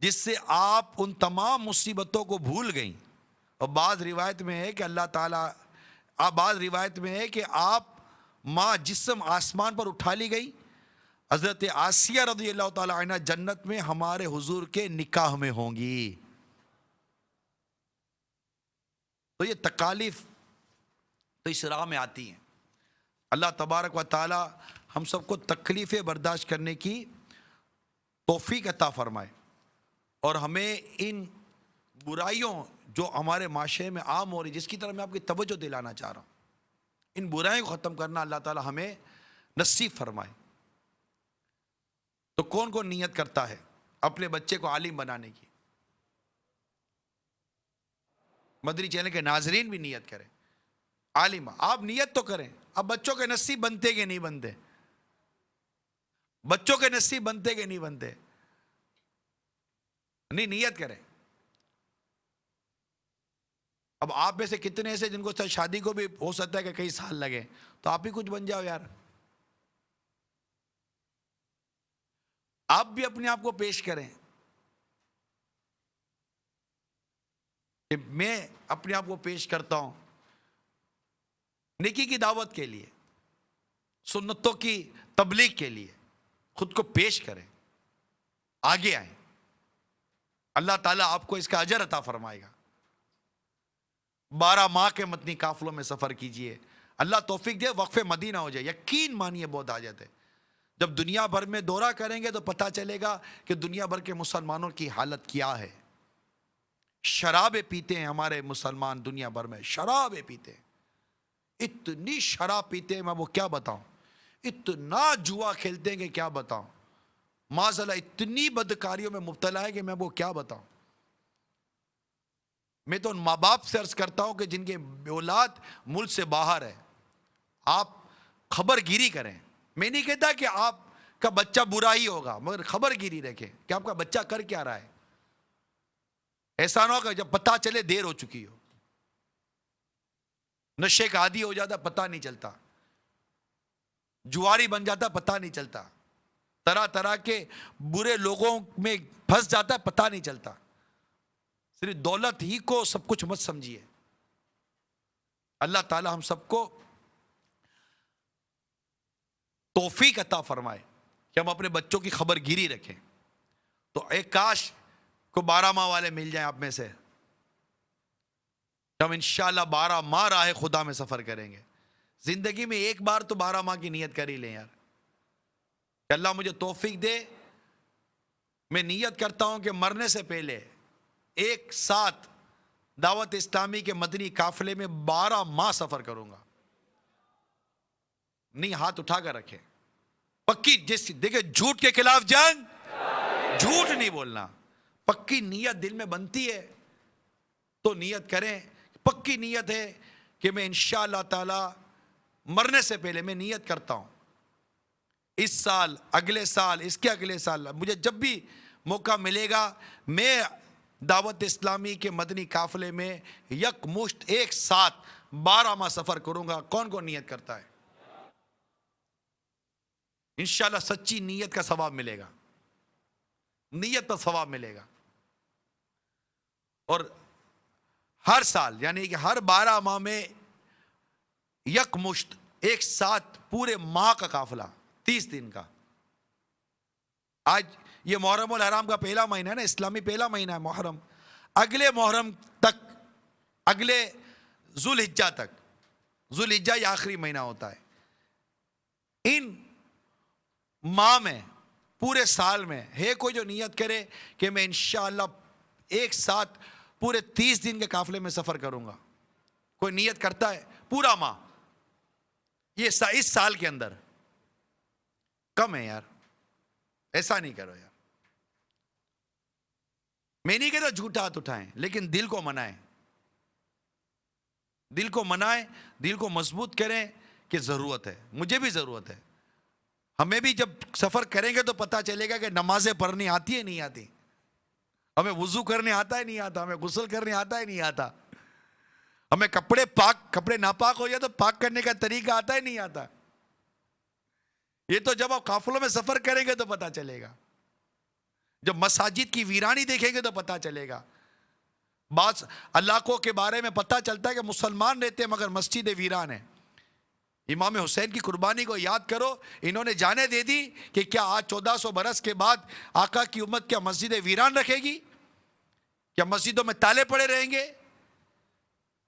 جس سے آپ ان تمام مصیبتوں کو بھول گئیں. اور بعض روایت میں ہے کہ اللہ تعالیٰ, بعض روایت میں ہے کہ آپ ماں جسم آسمان پر اٹھا لی گئی. حضرت آسیہ رضی اللہ تعالی عنہ جنت میں ہمارے حضور کے نکاح میں ہوں گی. تو یہ تکالیف تو اس راہ میں آتی ہیں. اللہ تبارک و تعالی ہم سب کو تکلیفیں برداشت کرنے کی توفیق عطا فرمائے اور ہمیں ان برائیوں جو ہمارے معاشرے میں عام ہو رہی, جس کی طرف میں آپ کی توجہ دلانا چاہ رہا ہوں, ان برائیوں کو ختم کرنا اللہ تعالی ہمیں نصیب فرمائے. تو کون کون نیت کرتا ہے اپنے بچے کو عالم بنانے کی؟ مدنی چینل کے ناظرین بھی نیت کریں, عالم. آپ نیت تو کریں, اب بچوں کے نصیب بنتے کہ نہیں بنتے, بچوں کے نصیب بنتے کہ نہیں بنتے, نہیں نیت کریں. اب آپ میں سے کتنے ایسے جن کو شادی کو بھی ہو سکتا ہے کہ کئی سال لگے, تو آپ ہی کچھ بن جاؤ یار. آپ بھی اپنے آپ کو پیش کریں کہ میں اپنے آپ کو پیش کرتا ہوں نیکی کی دعوت کے لیے, سنتوں کی تبلیغ کے لیے. خود کو پیش کریں, آگے آئیں, اللہ تعالیٰ آپ کو اس کا اجر عطا فرمائے گا. 12 ماہ کے مدنی قافلوں میں سفر کیجئے, اللہ توفیق دے وقف مدینہ ہو جائے. یقین مانیے بہت آ جاتے. جب دنیا بھر میں دورہ کریں گے تو پتہ چلے گا کہ دنیا بھر کے مسلمانوں کی حالت کیا ہے. شرابیں پیتے ہیں ہمارے مسلمان, دنیا بھر میں شرابیں پیتے ہیں, اتنی شراب پیتے ہیں میں وہ کیا بتاؤں, اتنا جوا کھیلتے ہیں کہ کیا بتاؤں, معاذاللہ اتنی بدکاریوں میں مبتلا ہے کہ میں وہ کیا بتاؤں. میں تو ان ماں باپ سے عرض کرتا ہوں کہ جن کے اولاد ملک سے باہر ہے, آپ خبر گیری کریں. میں نہیں کہتا کہ آپ کا بچہ برا ہی ہوگا, مگر خبر گیری رکھیں کہ آپ کا بچہ کر کیا رہا ہے. ایسا نہ ہو کہ جب پتہ چلے دیر ہو چکی ہو, نشے کا عادی ہو جاتا پتہ نہیں چلتا, جواری بن جاتا پتہ نہیں چلتا, طرح طرح کے برے لوگوں میں پھنس جاتا پتہ نہیں چلتا. صرف دولت ہی کو سب کچھ مت سمجھیے. اللہ تعالی ہم سب کو توفیق عطا فرمائے کہ ہم اپنے بچوں کی خبر گیری رکھیں. تو ایک کاش کو 12 ماہ والے مل جائیں آپ میں سے, ہم انشاءاللہ 12 ماہ راہ خدا میں سفر کریں گے. زندگی میں ایک بار تو 12 ماہ کی نیت کر ہی لیں یار. کہ اللہ مجھے توفیق دے، میں نیت کرتا ہوں کہ مرنے سے پہلے ایک ساتھ دعوت اسلامی کے مدنی قافلے میں 12 ماہ سفر کروں گا. نہیں، ہاتھ اٹھا کر رکھے. پکی دیکھیں، جھوٹ کے خلاف جنگ، جھوٹ نہیں بولنا. پکی نیت دل میں بنتی ہے تو نیت کریں. پکی نیت ہے کہ میں انشاءاللہ تعالی مرنے سے پہلے میں نیت کرتا ہوں اس سال، اگلے سال، اس کے اگلے سال، مجھے جب بھی موقع ملے گا میں دعوت اسلامی کے مدنی قافلے میں یک مشت ایک ساتھ 12 ماہ سفر کروں گا. کون کون نیت کرتا ہے؟ انشاءاللہ سچی نیت کا ثواب ملے گا، نیت پر ثواب ملے گا. اور ہر سال یعنی کہ ہر 12 ماہ میں یک مشت ایک ساتھ پورے ماہ کا قافلہ 30 دن کا. آج یہ محرم الحرام کا پہلا مہینہ ہے نا، اسلامی پہلا مہینہ ہے محرم. اگلے محرم تک، اگلے ذوالحجہ تک، ذوالحجہ یہ آخری مہینہ ہوتا ہے. ان ماہ میں، پورے سال میں ہے کوئی جو نیت کرے کہ میں انشاءاللہ ایک ساتھ پورے 30 دن کے قافلے میں سفر کروں گا؟ کوئی نیت کرتا ہے؟ پورا ماہ یہ اس سال کے اندر کم ہے یار، ایسا نہیں کرو یار. میں نہیں کہتا جھوٹا ہاتھ اٹھائیں، لیکن دل کو منائیں، دل کو منائیں، دل کو مضبوط کریں کہ ضرورت ہے، مجھے بھی ضرورت ہے. ہمیں بھی جب سفر کریں گے تو پتہ چلے گا کہ نمازیں پڑھنی آتی ہے نہیں آتی، ہمیں وضو کرنے آتا ہے نہیں آتا، ہمیں غسل کرنے آتا ہے نہیں آتا، ہمیں کپڑے ناپاک ہو جائے تو پاک کرنے کا طریقہ آتا ہے نہیں آتا. یہ تو جب آپ قافلوں میں سفر کریں گے تو پتہ چلے گا. جب مساجد کی ویرانی دیکھیں گے تو پتہ چلے گا. بعض علاقوں کے بارے میں پتہ چلتا ہے کہ مسلمان رہتے ہیں مگر مسجد ویران ہے. امام حسین کی قربانی کو یاد کرو، انہوں نے جانے دے دی کہ کیا آج 1400 برس کے بعد آقا کی امت کیا مسجد ویران رکھے گی؟ کیا مسجدوں میں تالے پڑے رہیں گے؟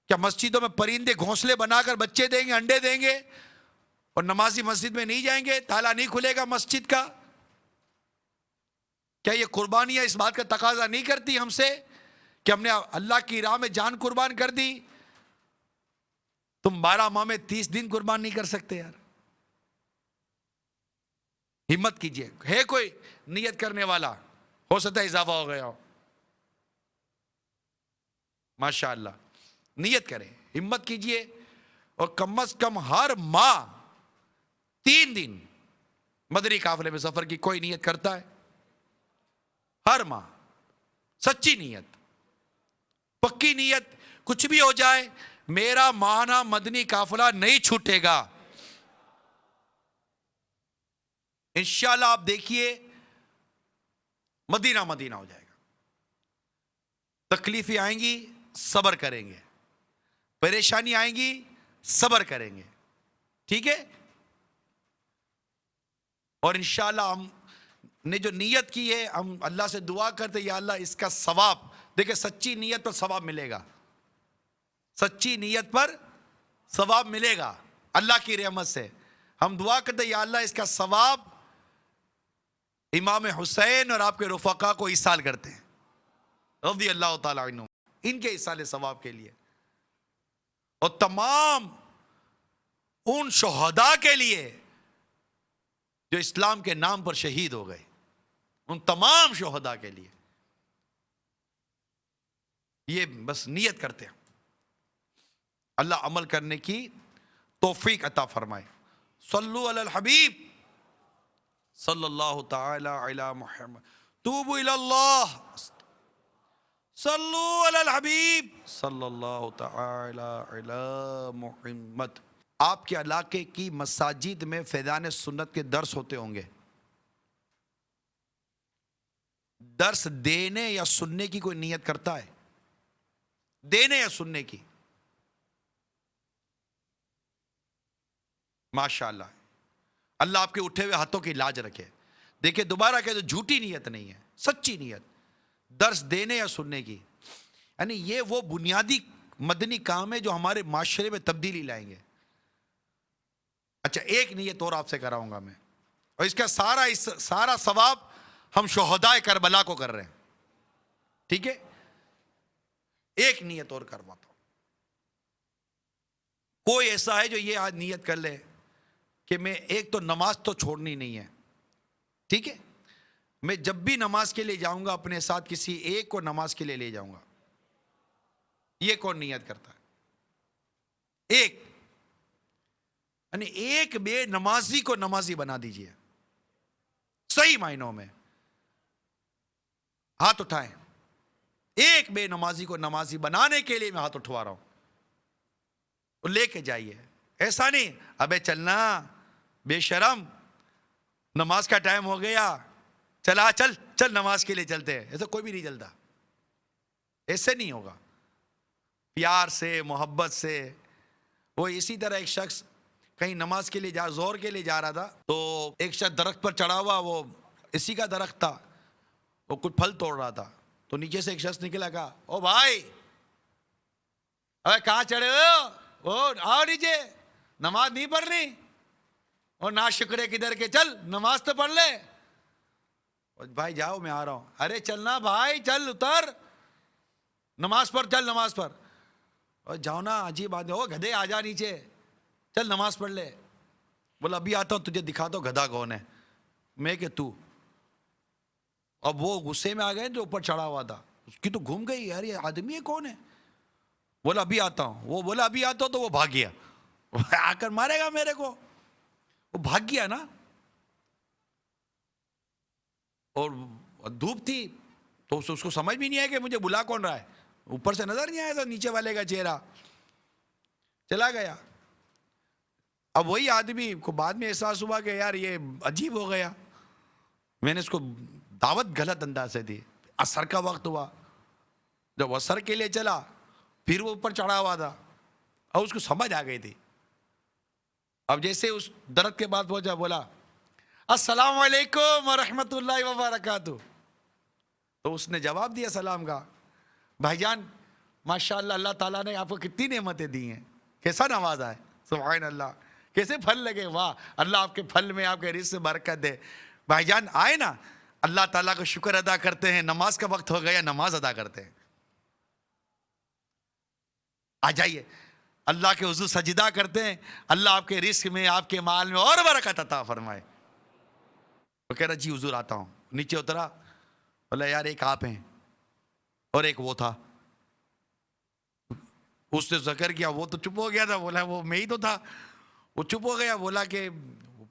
کیا مسجدوں میں پرندے گھونسلے بنا کر بچے دیں گے، انڈے دیں گے، اور نمازی مسجد میں نہیں جائیں گے، تالا نہیں کھلے گا مسجد کا؟ کیا یہ قربانیاں اس بات کا تقاضا نہیں کرتی ہم سے کہ ہم نے اللہ کی راہ میں جان قربان کر دی؟ تم 12 ماہ میں 30 دن قربان نہیں کر سکتے یار. ہمت کیجئے. ہے کوئی نیت کرنے والا؟ ہو سکتا ہے اضافہ ہو گیا ہو. ماشاءاللہ نیت کریں، ہمت کیجئے، اور کم از کم ہر ماہ 3 دن مدنی قافلے میں سفر کی کوئی نیت کرتا ہے؟ ہر ماہ سچی نیت، پکی نیت. کچھ بھی ہو جائے میرا ماہانہ مدنی قافلہ نہیں چھوٹے گا. انشاءاللہ آپ دیکھیے مدینہ مدینہ ہو جائے گا. تکلیفیں آئیں گی، صبر کریں گے. پریشانی آئیں گی، صبر کریں گے. ٹھیک ہے؟ اور انشاءاللہ ہم نے جو نیت کی ہے، ہم اللہ سے دعا کرتے یا اللہ اس کا ثواب، دیکھیں سچی نیت پر ثواب ملے گا، سچی نیت پر ثواب ملے گا اللہ کی رحمت سے. ہم دعا کرتے یا اللہ اس کا ثواب امام حسین اور آپ کے رفقا کو ایصال کرتے ہیں رضی اللہ تعالی عنہ، ان کے ایصال ثواب کے لیے، اور تمام ان شہداء کے لیے جو اسلام کے نام پر شہید ہو گئے، ان تمام شہداء کے لیے. یہ بس نیت کرتے ہیں. اللہ عمل کرنے کی توفیق عطا فرمائے. صلو علی الحبیب صلی اللہ تعالی علی محمد. توبوا الی اللہ. صلو علی الحبیب صلی اللہ تعالی علی محمد. آپ کے علاقے کی مساجد میں فیضان سنت کے درس ہوتے ہوں گے. درس دینے یا سننے کی کوئی نیت کرتا ہے؟ دینے یا سننے کی؟ ماشاءاللہ اللہ آپ کے اٹھے ہوئے ہاتھوں کی لاج رکھے. دیکھیں دوبارہ کہے تو جھوٹی نیت نہیں ہے، سچی نیت. درس دینے یا سننے کی، یعنی یہ وہ بنیادی مدنی کام ہے جو ہمارے معاشرے میں تبدیلی لائیں گے. اچھا ایک نیت اور آپ سے کراؤں گا میں. اور اس کا سارا ثواب ہم شہدائے کربلا کو کر رہے ہیں. ٹھیک ہے, ایک نیت اور کرواتا ہوں. کوئی ایسا ہے جو یہ آج نیت کر لے کہ میں ایک تو نماز تو چھوڑنی نہیں ہے, ٹھیک ہے, میں جب بھی نماز کے لیے جاؤں گا اپنے ساتھ کسی ایک کو نماز کے لیے لے جاؤں گا. یہ کون نیت کرتا ہے؟ ایک, یعنی ایک بے نمازی کو نمازی بنا دیجئے, صحیح معنوں میں. ہاتھ اٹھائیں. ایک بے نمازی کو نمازی بنانے کے لیے میں ہاتھ اٹھوا رہا ہوں. اور لے کے جائیے. ایسا نہیں ابے چلنا بے شرم, نماز کا ٹائم ہو گیا, چل نماز کے لیے چلتے ہیں. ایسا کوئی بھی نہیں چلتا, ایسے نہیں ہوگا. پیار سے, محبت سے. وہ اسی طرح ایک شخص کہیں نماز کے لیے زور کے لیے جا رہا تھا, تو ایک شخص درخت پر چڑھا ہوا, وہ اسی کا درخت تھا, وہ کچھ پھل توڑ رہا تھا. تو نیچے سے ایک شخص نکلا, کہا او بھائی ابے کہاں چڑھے ہو, آؤ نیچے, نماز نہیں پڑھنی, اور نا شکرے کدھر کے, چل نماز تو پڑھ لے. بھائی جاؤ میں آ رہا ہوں. ارے چلنا بھائی, چل اتر, نماز پڑھ, چل نماز پڑھ. اور جاؤ نا, عجیب بات ہے, او گدھے آ جا نیچے, چل نماز پڑھ لے. بولا ابھی آتا ہوں, تجھے دکھاتا ہوں گدھا کون ہے, میں کہ تو. اب وہ غصے میں آ گئے جو اوپر چڑھا ہوا تھا, اس کی تو گھوم گئی, یار یہ آدمی ہے کون ہے. بولا ابھی آتا ہوں. وہ بولا ابھی آتا ہوں, تو وہ بھاگ گیا. آ کر مارے گا میرے کو, وہ بھاگ گیا نا. اور دھوپ تھی تو اس کو سمجھ بھی نہیں آیا کہ مجھے بلا کون رہا ہے, اوپر سے نظر نہیں آیا تھا نیچے والے کا چہرہ, چلا گیا. اب وہی آدمی کو بعد میں احساس ہوا کہ یار یہ عجیب ہو گیا, میں نے اس کو دعوت غلط انداز سے دی. عصر کا وقت ہوا, جب عصر کے لیے چلا پھر وہ اوپر چڑھا ہوا تھا, اور اس کو سمجھ آ گئی تھی. اب جیسے اس درخت کے بعد پہنچا, بولا السلام علیکم ورحمۃ اللہ وبرکاتہ. تو اس نے جواب دیا سلام کا, بھائی جان ماشاء اللہ, اللہ تعالیٰ نے آپ کو کتنی نعمتیں دی ہیں, کیسا نوازا ہے, سبحان اللہ, کیسے پھل لگے, واہ اللہ آپ کے پھل میں, آپ کے رزق سے برکت دے. بھائی جان آئے نا, اللہ تعالیٰ کو شکر ادا کرتے ہیں, نماز کا وقت ہو گیا, نماز ادا کرتے ہیں. آ جائیے, اللہ کے حضور سجدہ کرتے ہیں, اللہ آپ کے رزق میں, آپ کے مال میں اور برکت عطا فرمائے. وہ کہہ رہا جی حضور آتا ہوں. نیچے اترا, بولا یار ایک آپ ہیں اور ایک وہ تھا. اس نے ذکر کیا, وہ تو چپ ہو گیا تھا, بولا وہ میں ہی تو تھا. وہ چپ ہو گیا, بولا کہ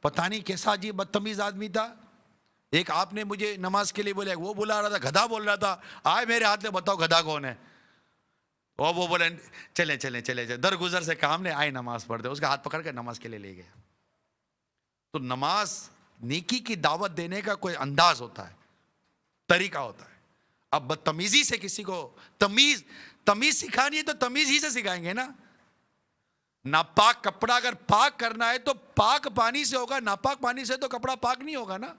پتہ نہیں کیسا عجیب بدتمیز آدمی تھا, ایک آپ نے مجھے نماز کے لیے بولا, وہ بلا رہا تھا, گدھا بول رہا تھا, آئے میرے ہاتھ میں بتاؤ گدھا کون ہے. اور وہ بولے چلے درگزر سے کام نے, آئے نماز پڑھ دے. اس کا ہاتھ پکڑ کر نماز کے لیے لے گیا. تو نماز نیکی کی دعوت دینے کا کوئی انداز ہوتا ہے, طریقہ ہوتا ہے. اب بدتمیزی سے کسی کو تمیز سکھانی ہے تو تمیز ہی سے سکھائیں گے نا. ناپاک کپڑا اگر پاک کرنا ہے تو پاک پانی سے ہوگا, ناپاک پانی سے تو کپڑا پاک نہیں ہوگا نا.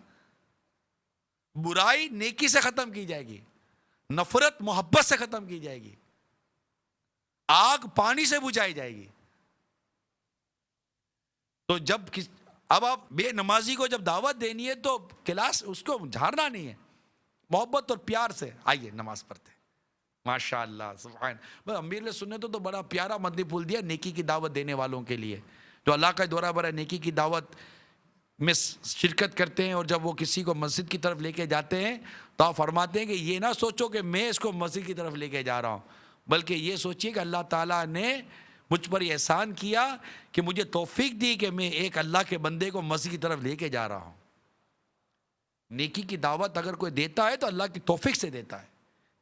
برائی نیکی سے ختم کی جائے گی, نفرت محبت سے ختم کی جائے گی, آگ پانی سے بجھائی جائے گی. تو اب آپ بے نمازی کو جب دعوت دینی ہے تو کلاس اس کو جھاڑنا نہیں ہے, محبت اور پیار سے آئیے نماز پڑھتے. ماشاء اللہ سبحان. بس امیر نے سننے تو بڑا پیارا مدنی پھول دیا نیکی کی دعوت دینے والوں کے لیے, جو اللہ کا دورہ برا نیکی کی دعوت میں شرکت کرتے ہیں. اور جب وہ کسی کو مسجد کی طرف لے کے جاتے ہیں تو آپ فرماتے ہیں کہ یہ نہ سوچو کہ میں اس کو مسجد کی طرف لے کے جا رہا ہوں, بلکہ یہ سوچیے کہ اللہ تعالیٰ نے مجھ پر احسان کیا کہ مجھے توفیق دی کہ میں ایک اللہ کے بندے کو مسجد کی طرف لے کے جا رہا ہوں. نیکی کی دعوت اگر کوئی دیتا ہے تو اللہ کی توفیق سے دیتا ہے,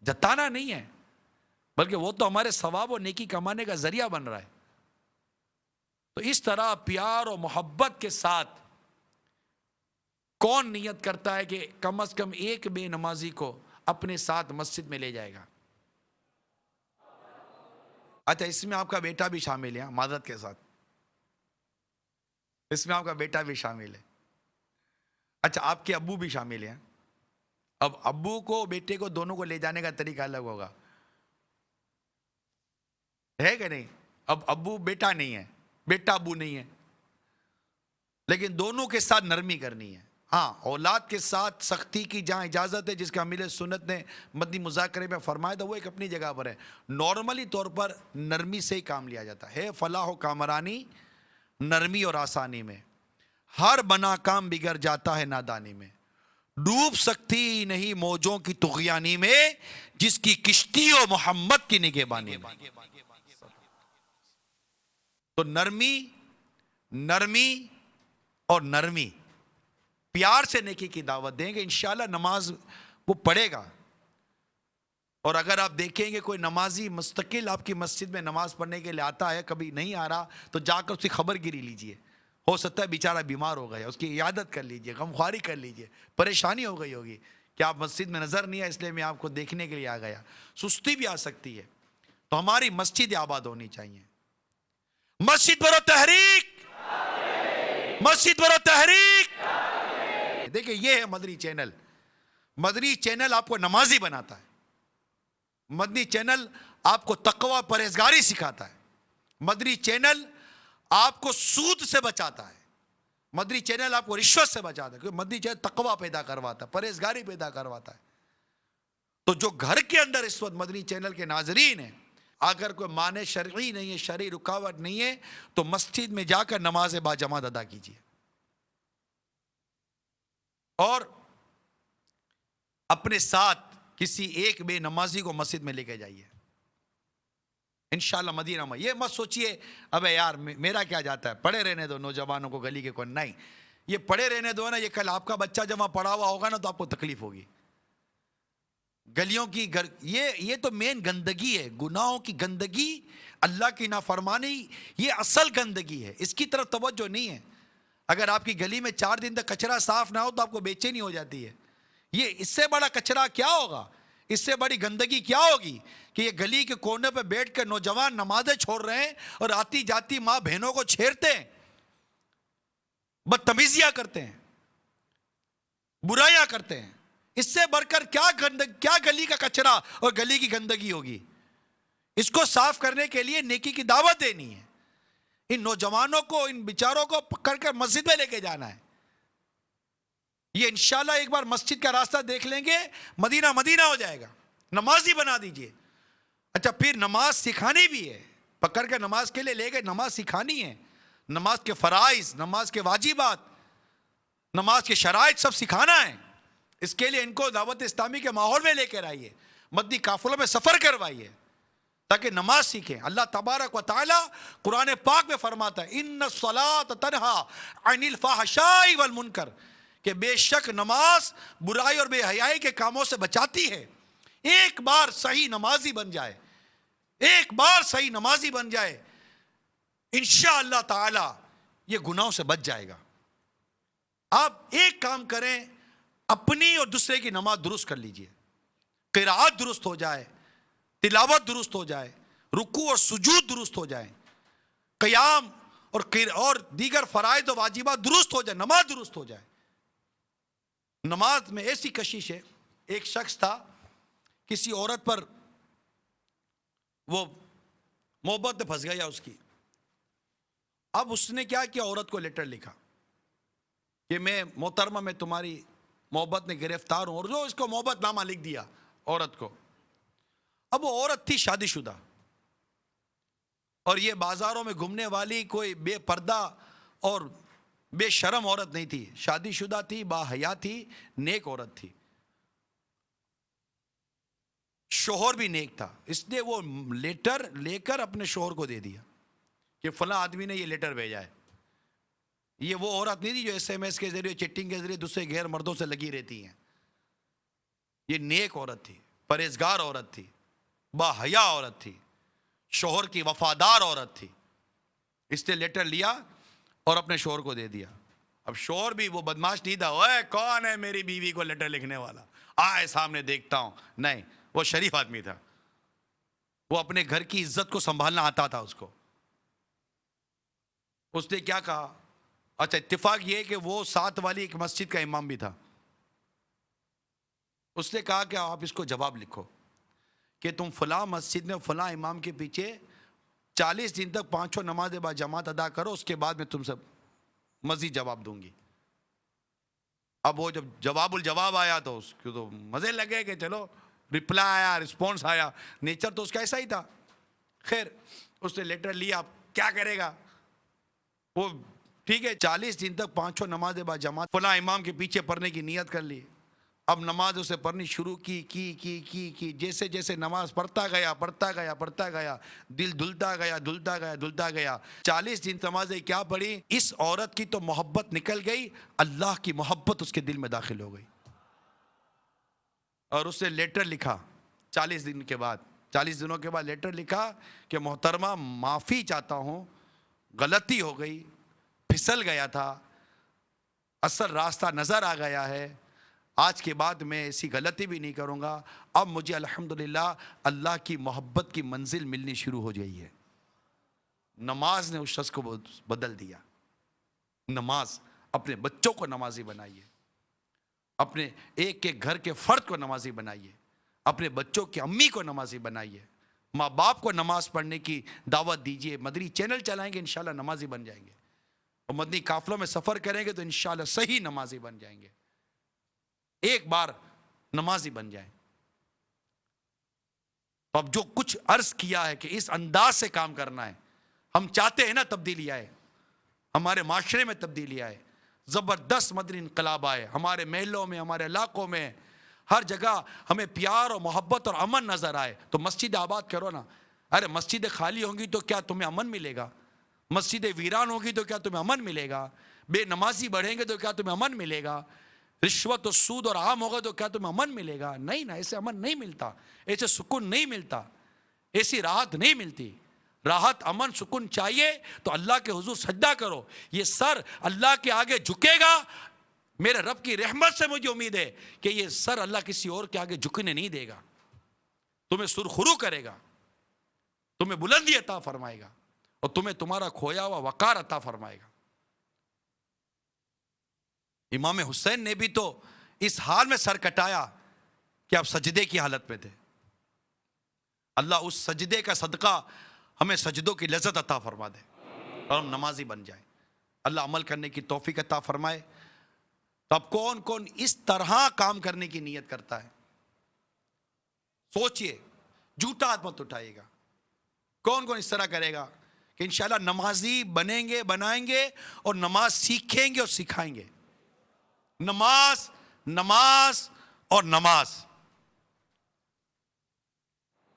جتانا نہیں ہے, بلکہ وہ تو ہمارے ثواب و نیکی کمانے کا ذریعہ بن رہا ہے. تو اس طرح پیار و محبت کے ساتھ کون نیت کرتا ہے کہ کم از کم ایک بے نمازی کو اپنے ساتھ مسجد میں لے جائے گا. اچھا اس میں آپ کا بیٹا بھی شامل ہے, معذرت کے ساتھ, اس میں آپ کا بیٹا بھی شامل ہے. اچھا آپ کے ابو بھی شامل ہیں. اب ابو کو بیٹے کو دونوں کو لے جانے کا طریقہ الگ ہوگا, ہے کہ نہیں. اب ابو بیٹا نہیں ہے, بیٹا ابو نہیں ہے, لیکن دونوں کے ساتھ نرمی کرنی ہے. ہاں اولاد کے ساتھ سختی کی جہاں اجازت ہے، جس کا امیر سنت نے مدنی مذاکرے میں فرمایا تھا، وہ ایک اپنی جگہ پر ہے. نارملی طور پر نرمی سے ہی کام لیا جاتا ہے. فلاح و کامرانی نرمی اور آسانی میں، ہر بنا کام بگڑ جاتا ہے نادانی میں، ڈوب سکتی نہیں موجوں کی طغیانی میں، جس کی کشتی و محمد کی نگہبانی میں. تو نرمی اور نرمی، پیار سے نیکی کی دعوت دیں گے، انشاءاللہ نماز وہ پڑھے گا. اور اگر آپ دیکھیں گے کوئی نمازی مستقل آپ کی مسجد میں نماز پڑھنے کے لیے آتا ہے، کبھی نہیں آ رہا تو جا کر اس کی خبر گیری لیجئے. ہو سکتا ہے بیچارہ بیمار ہو گیا، اس کی عیادت کر لیجئے، غمخواری کر لیجئے، پریشانی ہو گئی ہوگی کہ آپ مسجد میں نظر نہیں ہے اس لیے میں آپ کو دیکھنے کے لیے آ گیا. سستی بھی آ سکتی ہے. تو ہماری مسجد آباد ہونی چاہیے. مسجد برو تحریک، مسجد برو تحریک. دیکھیں یہ ہے مدنی چینل. مدنی چینل آپ کو نمازی بناتا ہے. مدنی چینل آپ کو تقوی پرہیزگاری سکھاتا ہے. مدنی چینل آپ کو سود سے بچاتا ہے. مدنی چینل آپ کو رشوت سے بچاتا ہے، کیونکہ مدنی چینل تقوی پیدا کرواتا ہے، پرہیزگاری پیدا کرواتا ہے. تو جو گھر کے اندر اس وقت مدنی چینل کے ناظرین ہیں، اگر کوئی معنی شرعی نہیں ہے، شرعی رکاوٹ نہیں ہے، تو مسجد میں جا کر نماز با جماعت ادا کیجیے. اور اپنے ساتھ کسی ایک بے نمازی کو مسجد میں لے کے جائیے انشاءاللہ مدینہ میں. یہ مت سوچئے ابے یار میرا کیا جاتا ہے، پڑے رہنے دو نوجوانوں کو گلی کے کوئی. نہیں، یہ پڑے رہنے دو نا، یہ کل آپ کا بچہ جب وہاں پڑا ہوا ہوگا نا تو آپ کو تکلیف ہوگی. گلیوں کی یہ تو مین گندگی ہے، گناہوں کی گندگی، اللہ کی نافرمانی، یہ اصل گندگی ہے. اس کی طرف توجہ نہیں ہے. اگر آپ کی گلی میں 4 دن تک کچرا صاف نہ ہو تو آپ کو بے چینی ہو جاتی ہے. یہ اس سے بڑا کچرا کیا ہوگا، اس سے بڑی گندگی کیا ہوگی کہ یہ گلی کے کونے پہ بیٹھ کر نوجوان نمازیں چھوڑ رہے ہیں اور آتی جاتی ماں بہنوں کو چھیڑتے ہیں، بدتمیزیاں کرتے ہیں، برائیاں کرتے ہیں. اس سے بڑھ کر کیا گلی کا کچرا اور گلی کی گندگی ہوگی. اس کو صاف کرنے کے لیے نیکی کی دعوت دینی ہے. ان نوجوانوں کو، ان بیچاروں کو پکڑ کر مسجد میں لے کے جانا ہے. یہ انشاءاللہ ایک بار مسجد کا راستہ دیکھ لیں گے، مدینہ مدینہ ہو جائے گا. نمازی بنا دیجئے. اچھا پھر نماز سکھانی بھی ہے، پکڑ کر نماز کے لیے لے گئے، نماز سکھانی ہے. نماز کے فرائض، نماز کے واجبات، نماز کے شرائط سب سکھانا ہے. اس کے لیے ان کو دعوت اسلامی کے ماحول میں لے کر آئیے، مدنی قافلوں میں سفر کروائیے تاکہ نماز سیکھیں. اللہ تبارک و تعالی قرآن پاک میں فرماتا ہے ان الصلاۃ تنہی عن الفحشاء والمنکر، کہ بے شک نماز برائی اور بے حیائی کے کاموں سے بچاتی ہے. ایک بار صحیح نمازی بن جائے، ایک بار صحیح نمازی بن جائے، انشاءاللہ تعالی یہ گناہوں سے بچ جائے گا. آپ ایک کام کریں، اپنی اور دوسرے کی نماز درست کر لیجئے، قرات درست ہو جائے، تلاوت درست ہو جائے، رکوع اور سجود درست ہو جائے، قیام اور دیگر فرائض و واجبات درست ہو جائے، نماز درست ہو جائے. نماز میں ایسی کشش ہے. ایک شخص تھا، کسی عورت پر وہ محبت میں پھنس گیا اس کی. اب اس نے کیا کیا، عورت کو لیٹر لکھا کہ میں محترمہ میں تمہاری محبت میں گرفتار ہوں، اور جو اس کو محبت نامہ لکھ دیا عورت کو. اب وہ عورت تھی شادی شدہ، اور یہ بازاروں میں گھومنے والی کوئی بے پردہ اور بے شرم عورت نہیں تھی، شادی شدہ تھی، با حیا تھی، نیک عورت تھی، شوہر بھی نیک تھا. اس نے وہ لیٹر لے کر اپنے شوہر کو دے دیا کہ فلاں آدمی نے یہ لیٹر بھیجا ہے. یہ وہ عورت نہیں تھی جو ایس ایم ایس کے ذریعے، چیٹنگ کے ذریعے دوسرے غیر مردوں سے لگی رہتی ہیں. یہ نیک عورت تھی، پرہیزگار عورت تھی، با حیا عورت تھی، شوہر کی وفادار عورت تھی. اس نے لیٹر لیا اور اپنے شوہر کو دے دیا. اب شوہر بھی وہ بدماش نہیں تھا، اوے کون ہے میری بیوی کو لیٹر لکھنے والا، آئے سامنے دیکھتا ہوں. نہیں، وہ شریف آدمی تھا، وہ اپنے گھر کی عزت کو سنبھالنا آتا تھا اس کو. اس نے کیا کہا، اچھا اتفاق یہ کہ وہ ساتھ والی ایک مسجد کا امام بھی تھا. اس نے کہا کہ آپ اس کو جواب لکھو کہ تم فلاں مسجد میں فلاں امام کے پیچھے 40 دن تک 5 نماز با جماعت ادا کرو، اس کے بعد میں تم سے مزید جواب دوں گی. اب وہ جب جواب الجواب آیا تو اس کو تو مزے لگے کہ چلو رپلائی آیا، رسپونس آیا، نیچر تو اس کا ایسا ہی تھا. خیر اس نے لیٹر لیا، اب کیا کرے گا وہ. ٹھیک ہے 40 دن تک 5 نمازیں با جماعت فلاں امام کے پیچھے پڑھنے کی نیت کر لی. اب نماز اسے پڑھنی شروع کی. جیسے جیسے نماز پڑھتا گیا دل دھلتا گیا. 40 دن نمازیں کیا پڑھی، اس عورت کی تو محبت نکل گئی، اللہ کی محبت اس کے دل میں داخل ہو گئی. اور اس نے لیٹر لکھا 40 دنوں کے بعد لیٹر لکھا کہ محترمہ معافی چاہتا ہوں، غلطی ہو گئی، پھسل گیا تھا، اصل راستہ نظر آ گیا ہے، آج کے بعد میں ایسی غلطی بھی نہیں کروں گا. اب مجھے الحمدللہ اللہ کی محبت کی منزل ملنی شروع ہو گئی ہے. نماز نے اس شخص کو بدل دیا. نماز، اپنے بچوں کو نمازی بنائیے، اپنے ایک گھر کے فرد کو نمازی بنائیے، اپنے بچوں کی امی کو نمازی بنائیے، ماں باپ کو نماز پڑھنے کی دعوت دیجیے. مدنی چینل چلائیں گے انشاءاللہ نمازی بن جائیں گے، اور مدنی قافلوں میں سفر کریں گے تو انشاءاللہ صحیح نمازی بن جائیں گے. ایک بار نمازی بن جائیں. اب جو کچھ عرض کیا ہے کہ اس انداز سے کام کرنا ہے، ہم چاہتے ہیں نا تبدیلی آئے، ہمارے معاشرے میں تبدیلی آئے، زبردست مدنی انقلاب آئے، ہمارے محلوں میں، ہمارے علاقوں میں، ہر جگہ ہمیں پیار اور محبت اور امن نظر آئے. تو مسجد آباد کرو نا. ارے مسجدیں خالی ہوں گی تو کیا تمہیں امن ملے گا؟ مسجدیں ویران ہوگی تو کیا تمہیں امن ملے گا؟ بے نمازی بڑھیں گے تو کیا تمہیں امن ملے گا؟ رشوت و سود اور عام ہوگا تو کیا تمہیں امن ملے گا؟ نہیں نا، ایسے امن نہیں ملتا، ایسے سکون نہیں ملتا، ایسی راحت نہیں ملتی. راحت، امن، سکون چاہیے تو اللہ کے حضور سجدہ کرو. یہ سر اللہ کے آگے جھکے گا، میرے رب کی رحمت سے مجھے امید ہے کہ یہ سر اللہ کسی اور کے آگے جھکنے نہیں دے گا. تمہیں سرخرو کرے گا، تمہیں بلندی عطا فرمائے گا، اور تمہیں تمہارا کھویا ہوا وقار عطا فرمائے گا. امام حسین نے بھی تو اس حال میں سر کٹایا کہ آپ سجدے کی حالت میں تھے. اللہ اس سجدے کا صدقہ ہمیں سجدوں کی لذت عطا فرما دے اور ہم نمازی بن جائیں. اللہ عمل کرنے کی توفیق عطا فرمائے. تو اب کون کون اس طرح کام کرنے کی نیت کرتا ہے؟ سوچئے، جھوٹا ہاتھ مت اٹھائیے گا. کون کون اس طرح کرے گا کہ انشاءاللہ نمازی بنیں گے، بنائیں گے، اور نماز سیکھیں گے اور سکھائیں گے. نماز، نماز اور نماز.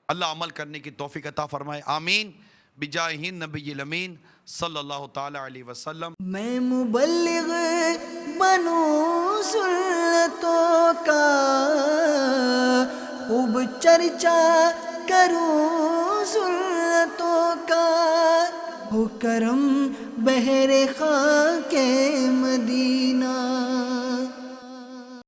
اللہ عمل کرنے کی توفیق عطا فرمائے. آمین بجاہ نبی الامین صلی اللہ تعالی علیہ وسلم. میں مبلغ بنوں سنتوں کا، خوب چرچا کروں سنتوں کا، ہو کرم بحر خاک